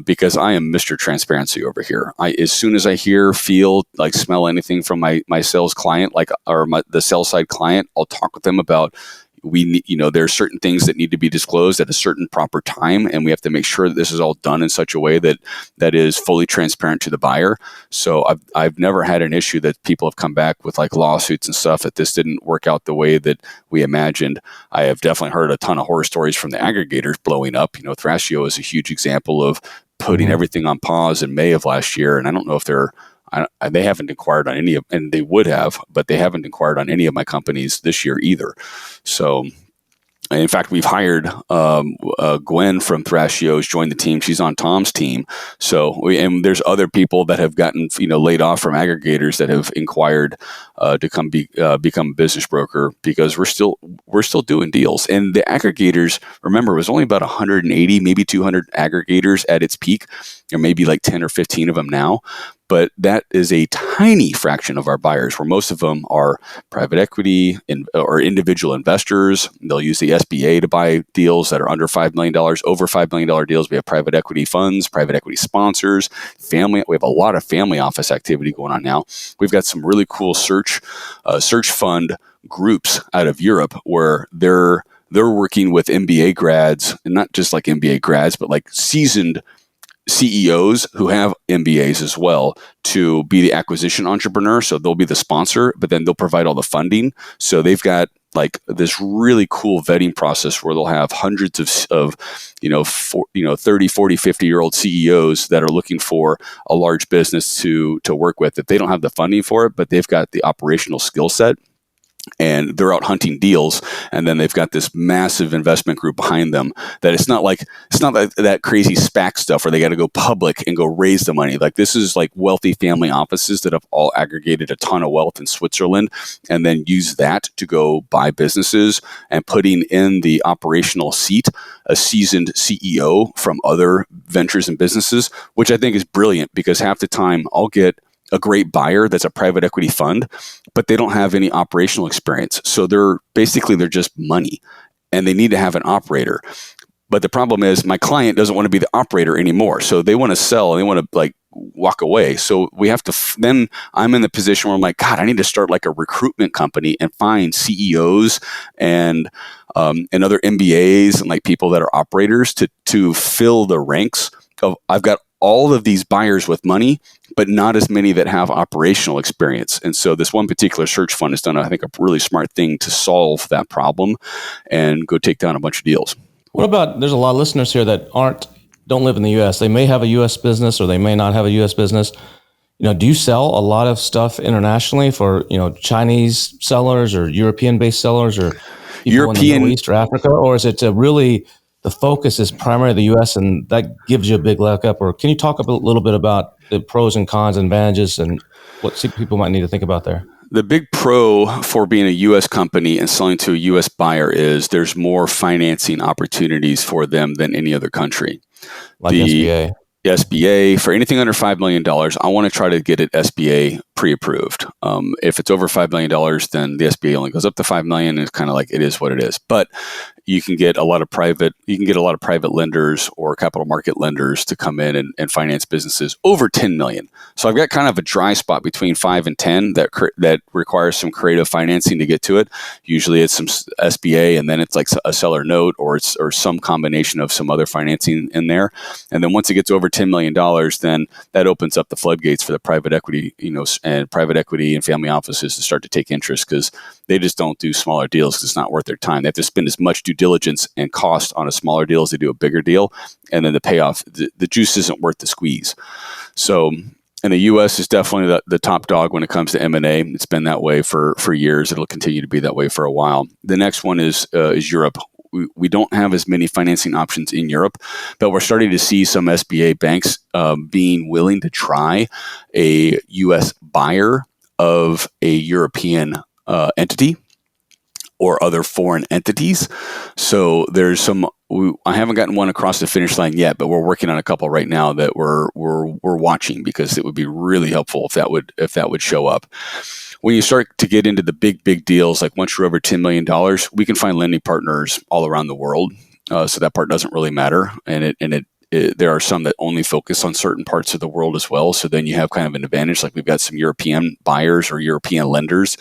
because I am Mr. Transparency over here. As soon as I hear, feel, like smell anything from my sales client, the sales side client, I'll talk with them about there are certain things that need to be disclosed at a certain proper time, and we have to make sure that this is all done in such a way that is fully transparent to the buyer. So I've never had an issue that people have come back with like lawsuits and stuff that this didn't work out the way that we imagined. I have definitely heard a ton of horror stories from the aggregators blowing up. Thrasio is a huge example of putting everything on pause in May of last year, and I don't know if they haven't inquired on any of, and they would have, but they haven't inquired on any of my companies this year either. So, in fact, we've hired Gwen from Thrasio has joined the team. She's on Tom's team. So, and there's other people that have gotten laid off from aggregators that have inquired to become a business broker because we're still doing deals. And the aggregators, remember, it was only about 180, maybe 200 aggregators at its peak, or maybe like 10 or 15 of them now. But that is a tiny fraction of our buyers, where most of them are private equity or individual investors. They'll use the SBA to buy deals that are under $5 million, over $5 million deals. We have private equity funds, private equity sponsors, family. We have a lot of family office activity going on now. We've got some really cool search fund groups out of Europe where they're working with MBA grads, and not just like MBA grads, but like seasoned CEOs who have MBAs as well to be the acquisition entrepreneur. So they'll be the sponsor, but then they'll provide all the funding. So they've got like this really cool vetting process where they'll have hundreds of 30, 40, 50-year-old CEOs that are looking for a large business to work with. If they don't have the funding for it, but they've got the operational skill set, and they're out hunting deals, and then they've got this massive investment group behind them. That it's not that crazy SPAC stuff where they got to go public and go raise the money. Like this is like wealthy family offices that have all aggregated a ton of wealth in Switzerland, and then use that to go buy businesses, and putting in the operational seat a seasoned CEO from other ventures and businesses, which I think is brilliant because half the time I'll get a great buyer that's a private equity fund, but they don't have any operational experience. So they're just money, and they need to have an operator. But the problem is my client doesn't want to be the operator anymore. So they want to sell, and they want to like walk away. So we have to, then I'm in the position where I'm like, God, I need to start like a recruitment company and find CEOs and other MBAs and like people that are operators to fill the ranks of, I've got all of these buyers with money, but not as many that have operational experience. And so this one particular search fund has done, I think, a really smart thing to solve that problem and go take down a bunch of deals. What about, there's a lot of listeners here that don't live in the U.S. They may have a U.S. business or they may not have a U.S. business. do you sell a lot of stuff internationally for, Chinese sellers or European-based sellers or people in the Middle East or Africa? Or is it really the focus is primarily the U.S. and that gives you a big leg up? Or can you talk a little bit about the pros and cons and advantages and what people might need to think about there? The big pro for being a U.S. company and selling to a U.S. buyer is there's more financing opportunities for them than any other country. Like SBA. SBA, for anything under $5 million, I want to try to get it SBA pre-approved. If it's over $5 million, then the SBA only goes up to $5 million. And it's kind of like, it is what it is. But you can get a lot of private lenders or capital market lenders to come in and finance businesses over 10 million. So I've got kind of a dry spot between 5 and 10 that requires some creative financing to get to it. Usually it's some SBA, and then it's like a seller note or some combination of some other financing in there. And then once it gets over $10 million, then that opens up the floodgates for the private equity, and private equity and family offices to start to take interest, because they just don't do smaller deals because it's not worth their time. They have to spend as much due diligence and cost on a smaller deal as they do a bigger deal. And then the payoff, the juice isn't worth the squeeze. So, and the U.S. is definitely the top dog when it comes to M&A. It's been that way for years. It'll continue to be that way for a while. The next one is Europe. We don't have as many financing options in Europe, but we're starting to see some SBA banks being willing to try a U.S. buyer of a European entity or other foreign entities. So there's some. I haven't gotten one across the finish line yet, but we're working on a couple right now that we're watching, because it would be really helpful if that would show up. When you start to get into the big deals, like once you're over $10 million, we can find lending partners all around the world. So that part doesn't really matter. And there are some that only focus on certain parts of the world as well. So then you have kind of an advantage. Like we've got some European buyers or European lenders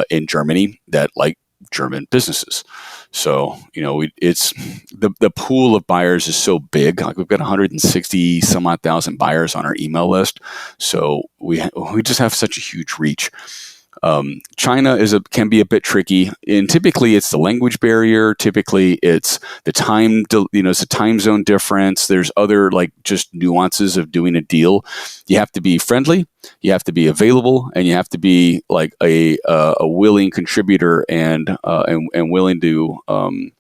in Germany that like German businesses. So, it's the pool of buyers is so big. Like we've got 160 some odd thousand buyers on our email list. So we just have such a huge reach. China can be a bit tricky, and typically it's the language barrier. Typically it's the time, it's a time zone difference. There's other like just nuances of doing a deal. You have to be friendly, you have to be available, and you have to be like a willing contributor and willing to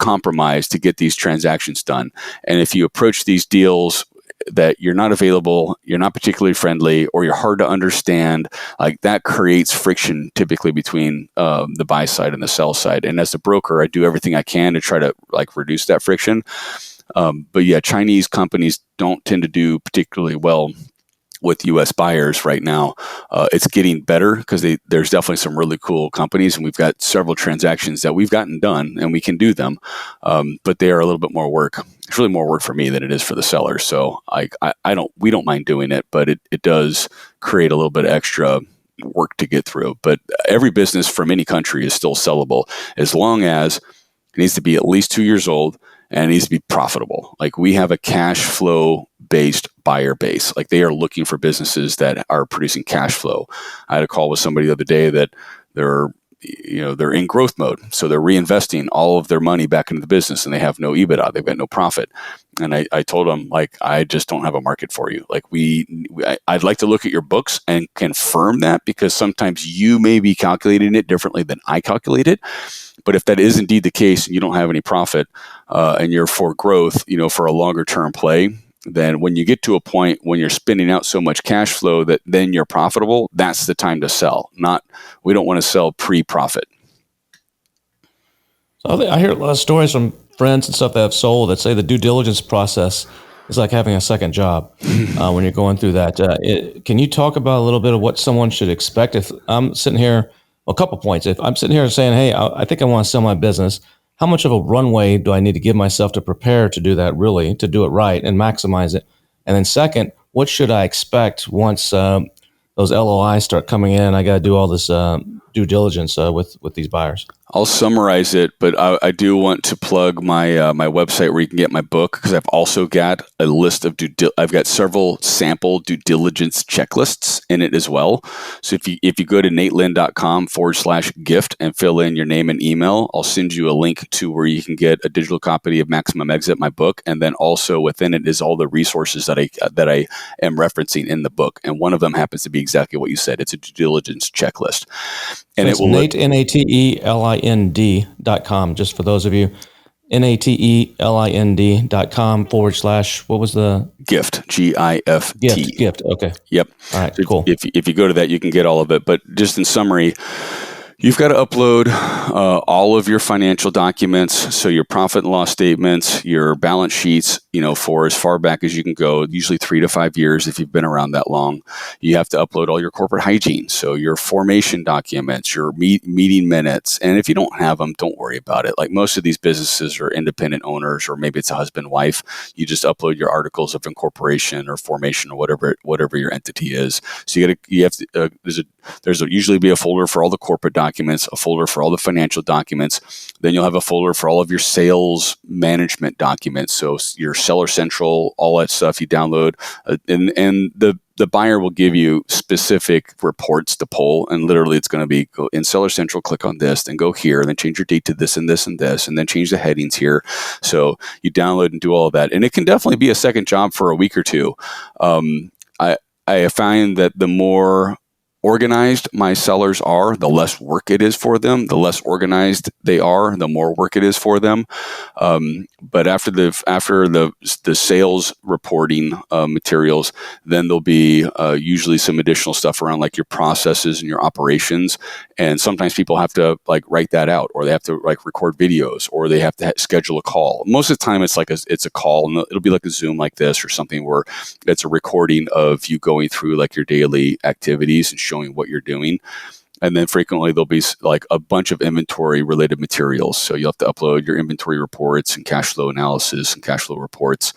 compromise to get these transactions done. And if you approach these deals that you're not available, you're not particularly friendly, or you're hard to understand, like that creates friction typically between the buy side and the sell side. And as a broker, I do everything I can to try to like reduce that friction. But yeah, Chinese companies don't tend to do particularly well with U.S. buyers right now. It's getting better because there's definitely some really cool companies, and we've got several transactions that we've gotten done, and we can do them. But they are a little bit more work. It's really more work for me than it is for the seller. So we don't mind doing it, but it does create a little bit of extra work to get through. But every business from any country is still sellable as long as it needs to be at least 2 years old and it needs to be profitable. Like we have a cash flow based buyer base. Like they are looking for businesses that are producing cash flow. I had a call with somebody the other day that they're in growth mode. So they're reinvesting all of their money back into the business and they have no EBITDA. They've got no profit. And I told them, like, I just don't have a market for you. Like I'd like to look at your books and confirm that, because sometimes you may be calculating it differently than I calculate it. But if that is indeed the case and you don't have any profit and you're for growth, for a longer term play, then when you get to a point when you're spending out so much cash flow that then you're profitable, that's the time to sell. We don't want to sell pre-profit. So I hear a lot of stories from friends and stuff that have sold that say the due diligence process is like having a second job when you're going through that. Can you talk about a little bit of what someone should expect? If I'm sitting here, a couple points. If I'm sitting here saying, hey, I think I want to sell my business, how much of a runway do I need to give myself to prepare to do that, really, to do it right and maximize it? And then second, what should I expect once those LOIs start coming in? I got to do all this due diligence with these buyers. I'll summarize it, but I do want to plug my my website where you can get my book, because I've also got a list of I've got several sample due diligence checklists in it as well. So if you go to natelyn.com/gift and fill in your name and email, I'll send you a link to where you can get a digital copy of Maximum Exit, my book, and then also within it is all the resources that I am referencing in the book. And one of them happens to be exactly what you said. It's a due diligence checklist. And so it will NATELIND.com, just for those of you. NATELIND.com / what was the gift? GIFT. Gift. Okay. Yep. All right. So Cool. If you go to that, you can get all of it. But just in summary, you've got to upload all of your financial documents, so your profit and loss statements, your balance sheets, for as far back as you can go, usually 3 to 5 years if you've been around that long. You have to upload all your corporate hygiene, so your formation documents, your meeting minutes. And if you don't have them, don't worry about it. Like most of these businesses are independent owners, or maybe it's a husband, wife. You just upload your articles of incorporation or formation or whatever your entity is. So there's usually be a folder for all the corporate documents, a folder for all the financial documents. Then you'll have a folder for all of your sales management documents. So your Seller Central, all that stuff you download, and the buyer will give you specific reports to pull, and literally it's going to be go in Seller Central, click on this, then go here, and then change your date to this and this and this, and then change the headings here. So you download and do all of that, and it can definitely be a second job for a week or two. I find that the more organized my sellers are, the less work it is for them. The less organized they are, the more work it is for them. But after the sales reporting materials, then there'll be usually some additional stuff around like your processes and your operations. And sometimes people have to like write that out, or they have to like record videos, or they have to schedule a call. Most of the time it's a call, and it'll be like a Zoom like this or something, where it's a recording of you going through like your daily activities and showing what you're doing. And then frequently there'll be like a bunch of inventory related materials. So you'll have to upload your inventory reports and cash flow analysis and cash flow reports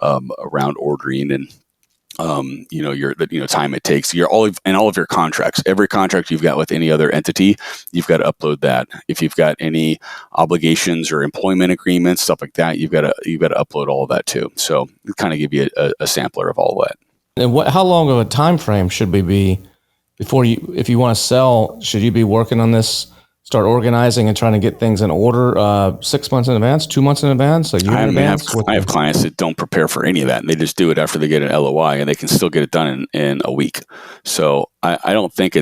around ordering, and your time it takes. All of your contracts, every contract you've got with any other entity, you've got to upload that. If you've got any obligations or employment agreements, stuff like that, you've got to upload all of that too. So kind of give you a sampler of all of that. And how long of a time frame should we be before if you want to sell? Should you be working on this, start organizing and trying to get things in order 6 months in advance, 2 months in advance, a year in advance? I have clients that don't prepare for any of that, and they just do it after they get an LOI, and they can still get it done in a week. So I don't think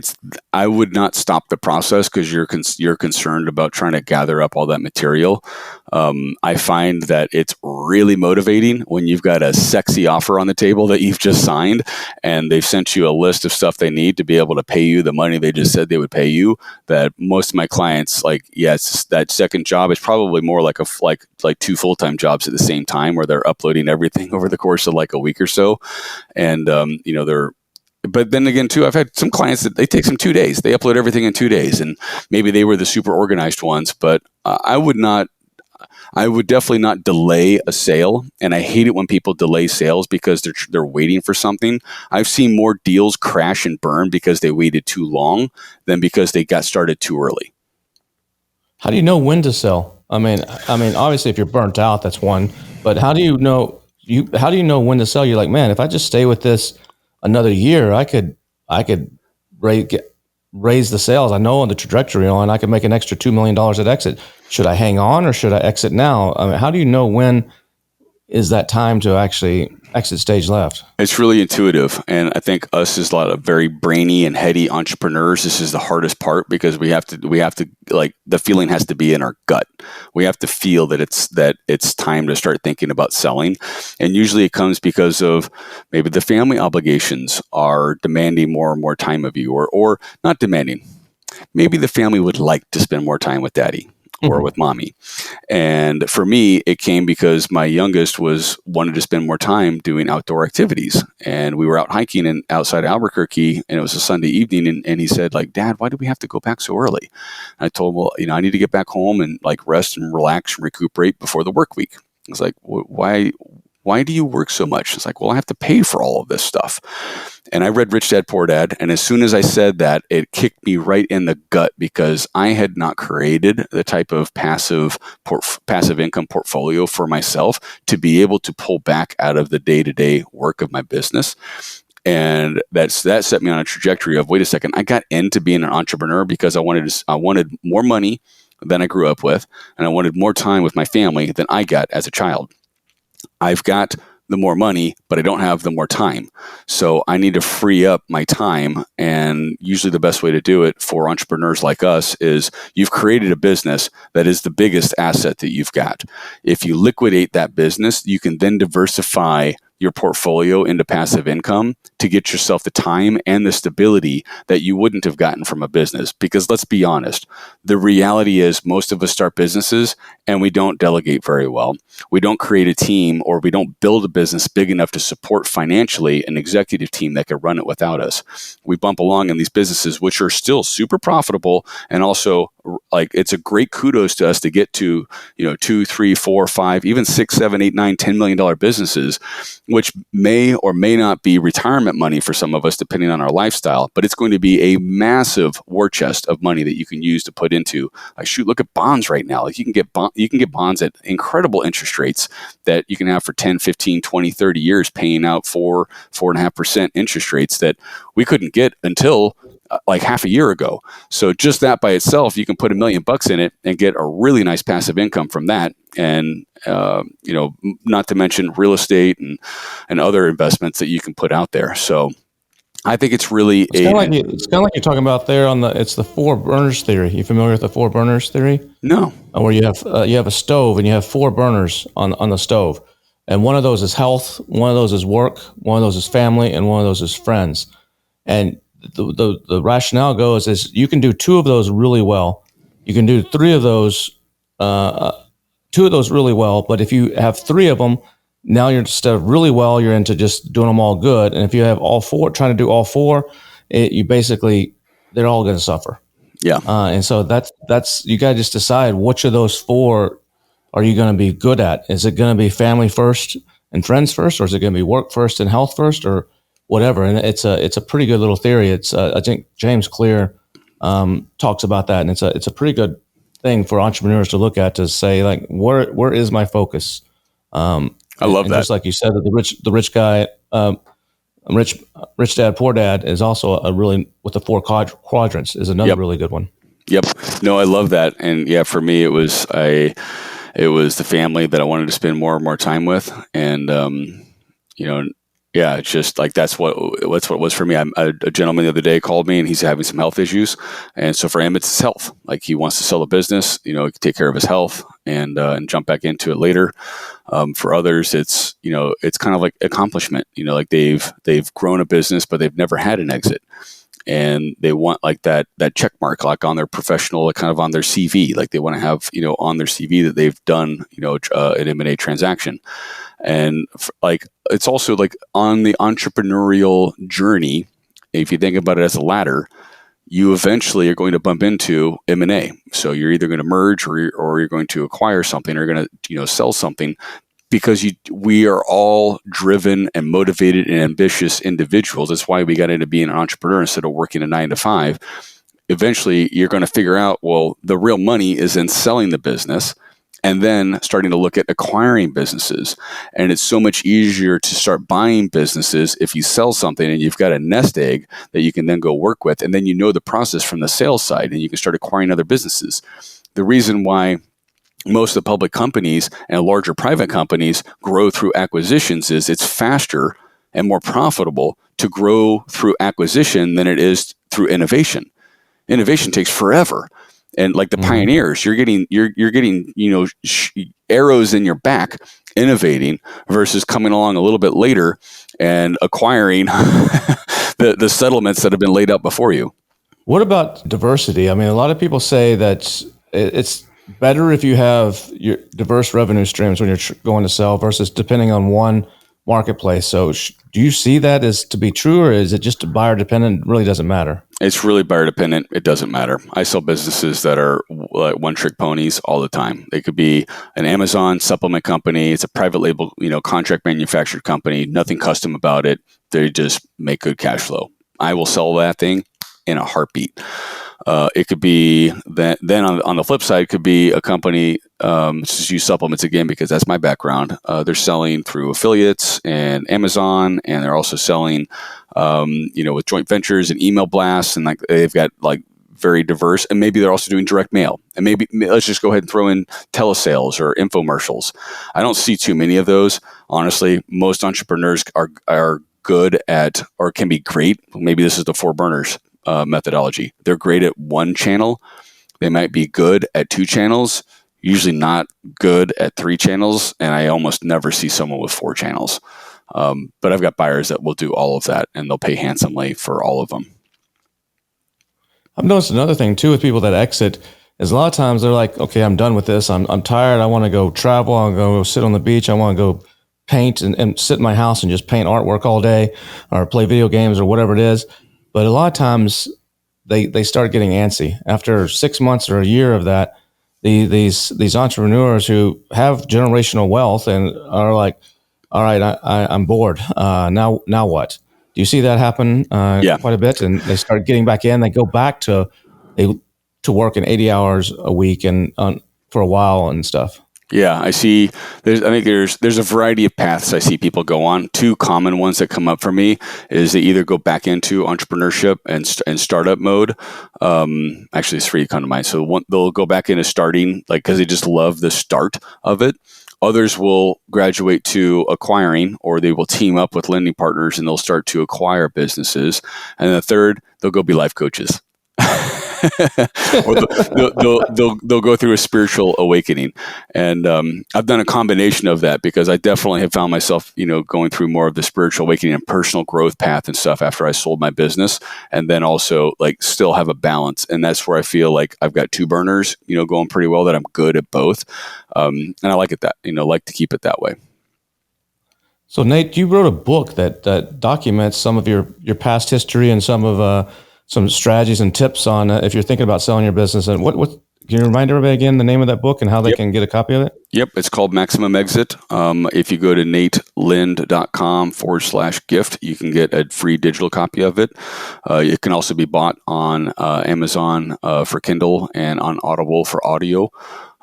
I would not stop the process because you're concerned about trying to gather up all that material. I find that it's really motivating when you've got a sexy offer on the table that you've just signed, and they've sent you a list of stuff they need to be able to pay you the money they just said they would pay you. That most of my clients, that second job is probably more like like 2 full-time jobs at the same time, where they're uploading everything over the course of like a week or so. And, but then again, too, I've had some clients that they take some 2 days. They upload everything in 2 days, and maybe they were the super organized ones, but I would definitely not delay a sale. And I hate it when people delay sales because they're waiting for something. I've seen more deals crash and burn because they waited too long than because they got started too early. How do you know when to sell? I mean, obviously if you're burnt out, that's one, but how do you know when to sell? You're like, man, if I just stay with this another year, I could raise the sales. I know on the trajectory on, I could make an extra $2 million at exit. Should I hang on or should I exit now? I mean, how do you know when is that time to actually exit stage left? It's really intuitive. And I think us as a lot of very brainy and heady entrepreneurs, this is the hardest part because we have to like the feeling has to be in our gut. We have to feel that it's time to start thinking about selling. And usually it comes because of maybe the family obligations are demanding more and more time of you, or not demanding. Maybe the family would like to spend more time with daddy or with mommy. And for me, it came because my youngest wanted to spend more time doing outdoor activities. And we were out hiking outside Albuquerque, and it was a Sunday evening. And he said, like, Dad, why do we have to go back so early? And I told him, well, I need to get back home and like rest and relax and recuperate before the work week. I was like, why why do you work so much? It's like, well, I have to pay for all of this stuff. And I read Rich Dad, Poor Dad. And as soon as I said that, it kicked me right in the gut because I had not created the type of passive income portfolio for myself to be able to pull back out of the day-to-day work of my business. And that set me on a trajectory of, wait a second, I got into being an entrepreneur because I wanted more money than I grew up with, and I wanted more time with my family than I got as a child. I've got the more money, but I don't have the more time. So I need to free up my time. And usually the best way to do it for entrepreneurs like us is you've created a business that is the biggest asset that you've got. If you liquidate that business, you can then diversify your portfolio into passive income to get yourself the time and the stability that you wouldn't have gotten from a business. Because let's be honest, the reality is most of us start businesses and we don't delegate very well. We don't create a team, or we don't build a business big enough to support financially an executive team that could run it without us. We bump along in these businesses, which are still super profitable, and also like it's a great kudos to us to get to, $2, $3, $4, $5, even $6, $7, $8, $9, $10 million businesses, which may or may not be retirement money for some of us, depending on our lifestyle, but it's going to be a massive war chest of money that you can use to put into, like, shoot, look at bonds right now. Like you can get bonds at incredible interest rates that you can have for 10, 15, 20, 30 years, paying out 4.5% interest rates that we couldn't get until like half a year ago. So just that by itself, you can put $1 million in it and get a really nice passive income from that. And, not to mention real estate and other investments that you can put out there. So I think it's really it's kind of like you're talking about there it's the four burners theory. You familiar with the four burners theory? No. Where you have a stove and you have four burners on the stove. And one of those is health, one of those is work, one of those is family, and one of those is friends. And the rationale goes is you can do two of those really well. You can do two of those really well. But if you have three of them, now you're, instead of really well, you're into just doing them all good. And if you have all four, trying to do all four, they're all going to suffer. Yeah. And so that's you got to just decide which of those four are you going to be good at. Is it going to be family first and friends first, or is it going to be work first and health first, or whatever? And it's a pretty good little theory. It's I think James Clear talks about that, and it's a pretty good thing for entrepreneurs to look at, to say, like, where is my focus? I love that. Just like you said, the rich guy, Rich Dad, Poor Dad is also a really, with the four quadrants, is another really good one. Yep. No, I love that. And yeah, for me, it was the family that I wanted to spend more and more time with. And, it's just like, that's what it was for me. A gentleman the other day called me and he's having some health issues. And so for him, it's his health. Like, he wants to sell a business, take care of his health and jump back into it later. For others, it's kind of like accomplishment, like they've grown a business, but they've never had an exit. And they want like that check mark, like on their professional, like kind of on their CV, like they want to have, on their CV that they've done, an M&A transaction. And it's also like on the entrepreneurial journey, if you think about it as a ladder, you eventually are going to bump into M&A. So you're either going to merge or you're going to acquire something, or you're going to, sell something. Because we are all driven and motivated and ambitious individuals. That's why we got into being an entrepreneur instead of working a 9 to 5. Eventually, you're going to figure out, well, the real money is in selling the business and then starting to look at acquiring businesses. And it's so much easier to start buying businesses if you sell something and you've got a nest egg that you can then go work with. And then the process from the sales side, and you can start acquiring other businesses. The reason why most of the public companies and larger private companies grow through acquisitions is it's faster and more profitable to grow through acquisition than it is through innovation. Innovation takes forever. And like the pioneers, you're getting arrows in your back innovating versus coming along a little bit later and acquiring the settlements that have been laid out before you. What about diversity? I mean, a lot of people say that it's better if you have your diverse revenue streams when you're going to sell versus depending on one marketplace. So do you see that as to be true, or is it just buyer dependent? It really doesn't matter. It's really buyer dependent. It doesn't matter. I sell businesses that are one trick ponies all the time. They could be an Amazon supplement company. It's a private label, contract manufactured company, nothing custom about it. They just make good cash flow. I will sell that thing in a heartbeat. It could be that. Then on the flip side, it could be a company, just use supplements again because that's my background. They're selling through affiliates and Amazon, and they're also selling, with joint ventures and email blasts, and like they've got like very diverse. And maybe they're also doing direct mail. And maybe let's just go ahead and throw in telesales or infomercials. I don't see too many of those. Honestly, most entrepreneurs are good at, or can be great. Maybe this is the 4 burners methodology. They're great at one channel. They might be good at 2 channels, usually not good at 3 channels. And I almost never see someone with 4 channels. But I've got buyers that will do all of that, and they'll pay handsomely for all of them. I've noticed another thing too with people that exit is a lot of times they're like, okay, I'm done with this. I'm tired. I want to go travel. I'll go sit on the beach. I want to go paint and sit in my house and just paint artwork all day or play video games or whatever it is. But a lot of times they start getting antsy after 6 months or a year of that. These entrepreneurs who have generational wealth and are like, all right, I'm bored. Now what? Do you see that happen quite a bit? And they start getting back in. They go back to working 80 hours a week and for a while and stuff. Yeah, I see. I think there's a variety of paths I see people go on. 2 common ones that come up for me is they either go back into entrepreneurship and startup mode. Actually, 3 come to mind. So they'll go back into starting, like because they just love the start of it. Others will graduate to acquiring, or they will team up with lending partners and they'll start to acquire businesses. And the third, they'll go be life coaches. Or they'll go through a spiritual awakening. And I've done a combination of that because I definitely have found myself, going through more of the spiritual awakening and personal growth path and stuff after I sold my business, and then also like still have a balance. And that's where I feel like I've got 2 burners, going pretty well, that I'm good at both. And I like it like to keep it that way. So Nate, you wrote a book that documents some of your past history and some strategies and tips on if you're thinking about selling your business. And what can you remind everybody again the name of that book and how they can get a copy of it? Yep. It's called Maximum Exit. If you go to natelind.com/gift, you can get a free digital copy of it. It can also be bought on Amazon for Kindle and on Audible for audio.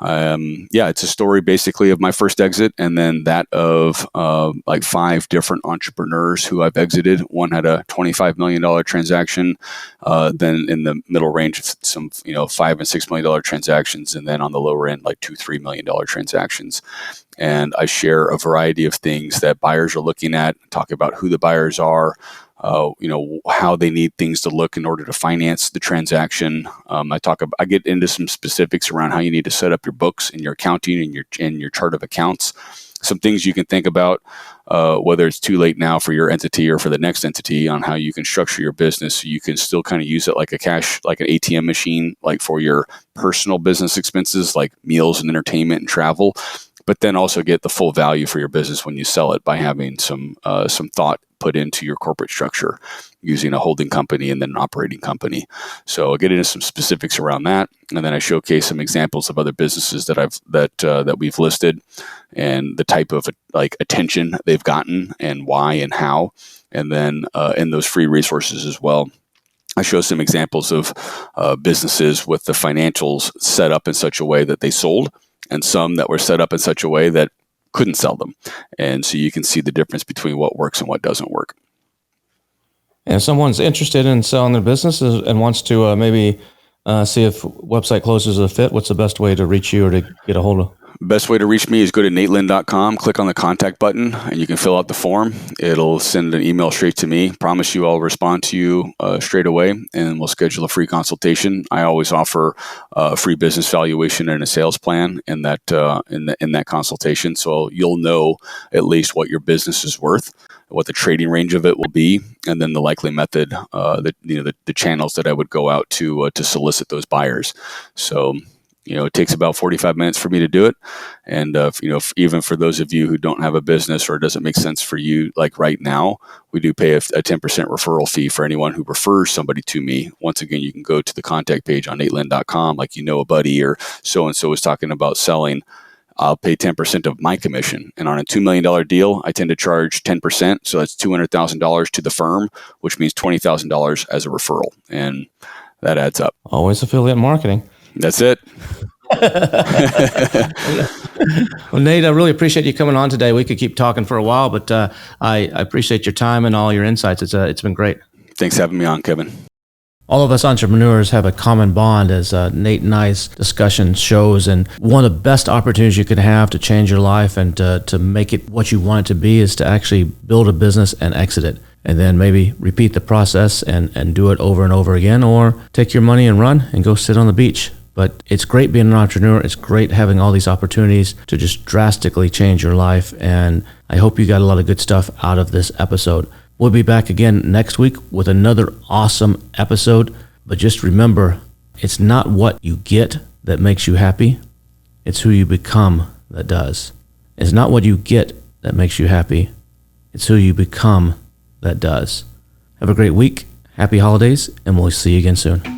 It's a story basically of my first exit, and then that of like 5 different entrepreneurs who I've exited. One had a $25 million transaction, then in the middle range of some $5 and $6 million transactions, and then on the lower end like $2-3 million transactions. And I share a variety of things that buyers are looking at, talk about who the buyers are, how they need things to look in order to finance the transaction. I get into some specifics around how you need to set up your books and your accounting and your chart of accounts. Some things you can think about, whether it's too late now for your entity or for the next entity, on how you can structure your business so you can still kind of use it like an ATM machine, like for your personal business expenses, like meals and entertainment and travel, but then also get the full value for your business when you sell it by having some thought put into your corporate structure using a holding company and then an operating company. So I'll get into some specifics around that, and then I showcase some examples of other businesses that we've listed and the type of like attention they've gotten and why and how, and then in those free resources as well, I show some examples of businesses with the financials set up in such a way that they sold, and some that were set up in such a way that couldn't sell them. And so you can see the difference between what works and what doesn't work. And if someone's interested in selling their business and wants to maybe see if website closes a fit, what's the best way to reach you or to get a hold of? Best way to reach me is go to natelind.com, click on the contact button, and you can fill out the form. It'll send an email straight to me. Promise you I'll respond to you straight away, and we'll schedule a free consultation. I always offer a free business valuation and a sales plan in that consultation, so you'll know at least what your business is worth, what the trading range of it will be, and then the likely method, the channels that I would go out to solicit those buyers. So It takes about 45 minutes for me to do it. And, even for those of you who don't have a business or it doesn't make sense for you, like right now, we do pay a 10% referral fee for anyone who refers somebody to me. Once again, you can go to the contact page on natelyn.com, like a buddy or so-and-so is talking about selling. I'll pay 10% of my commission. And on a $2 million deal, I tend to charge 10%. So that's $200,000 to the firm, which means $20,000 as a referral. And that adds up. Always affiliate marketing. That's it. Well, Nate, I really appreciate you coming on today. We could keep talking for a while, but I appreciate your time and all your insights. It's been great. Thanks for having me on, Kevin. All of us entrepreneurs have a common bond, as Nate and I's discussion shows, and one of the best opportunities you could have to change your life and to make it what you want it to be is to actually build a business and exit it, and then maybe repeat the process and do it over and over again, or take your money and run and go sit on the beach. But it's great being an entrepreneur. It's great having all these opportunities to just drastically change your life, and I hope you got a lot of good stuff out of this episode. We'll be back again next week with another awesome episode. But just remember, it's not what you get that makes you happy. It's who you become that does. It's not what you get that makes you happy. It's who you become that does. Have a great week. Happy holidays, and we'll see you again soon.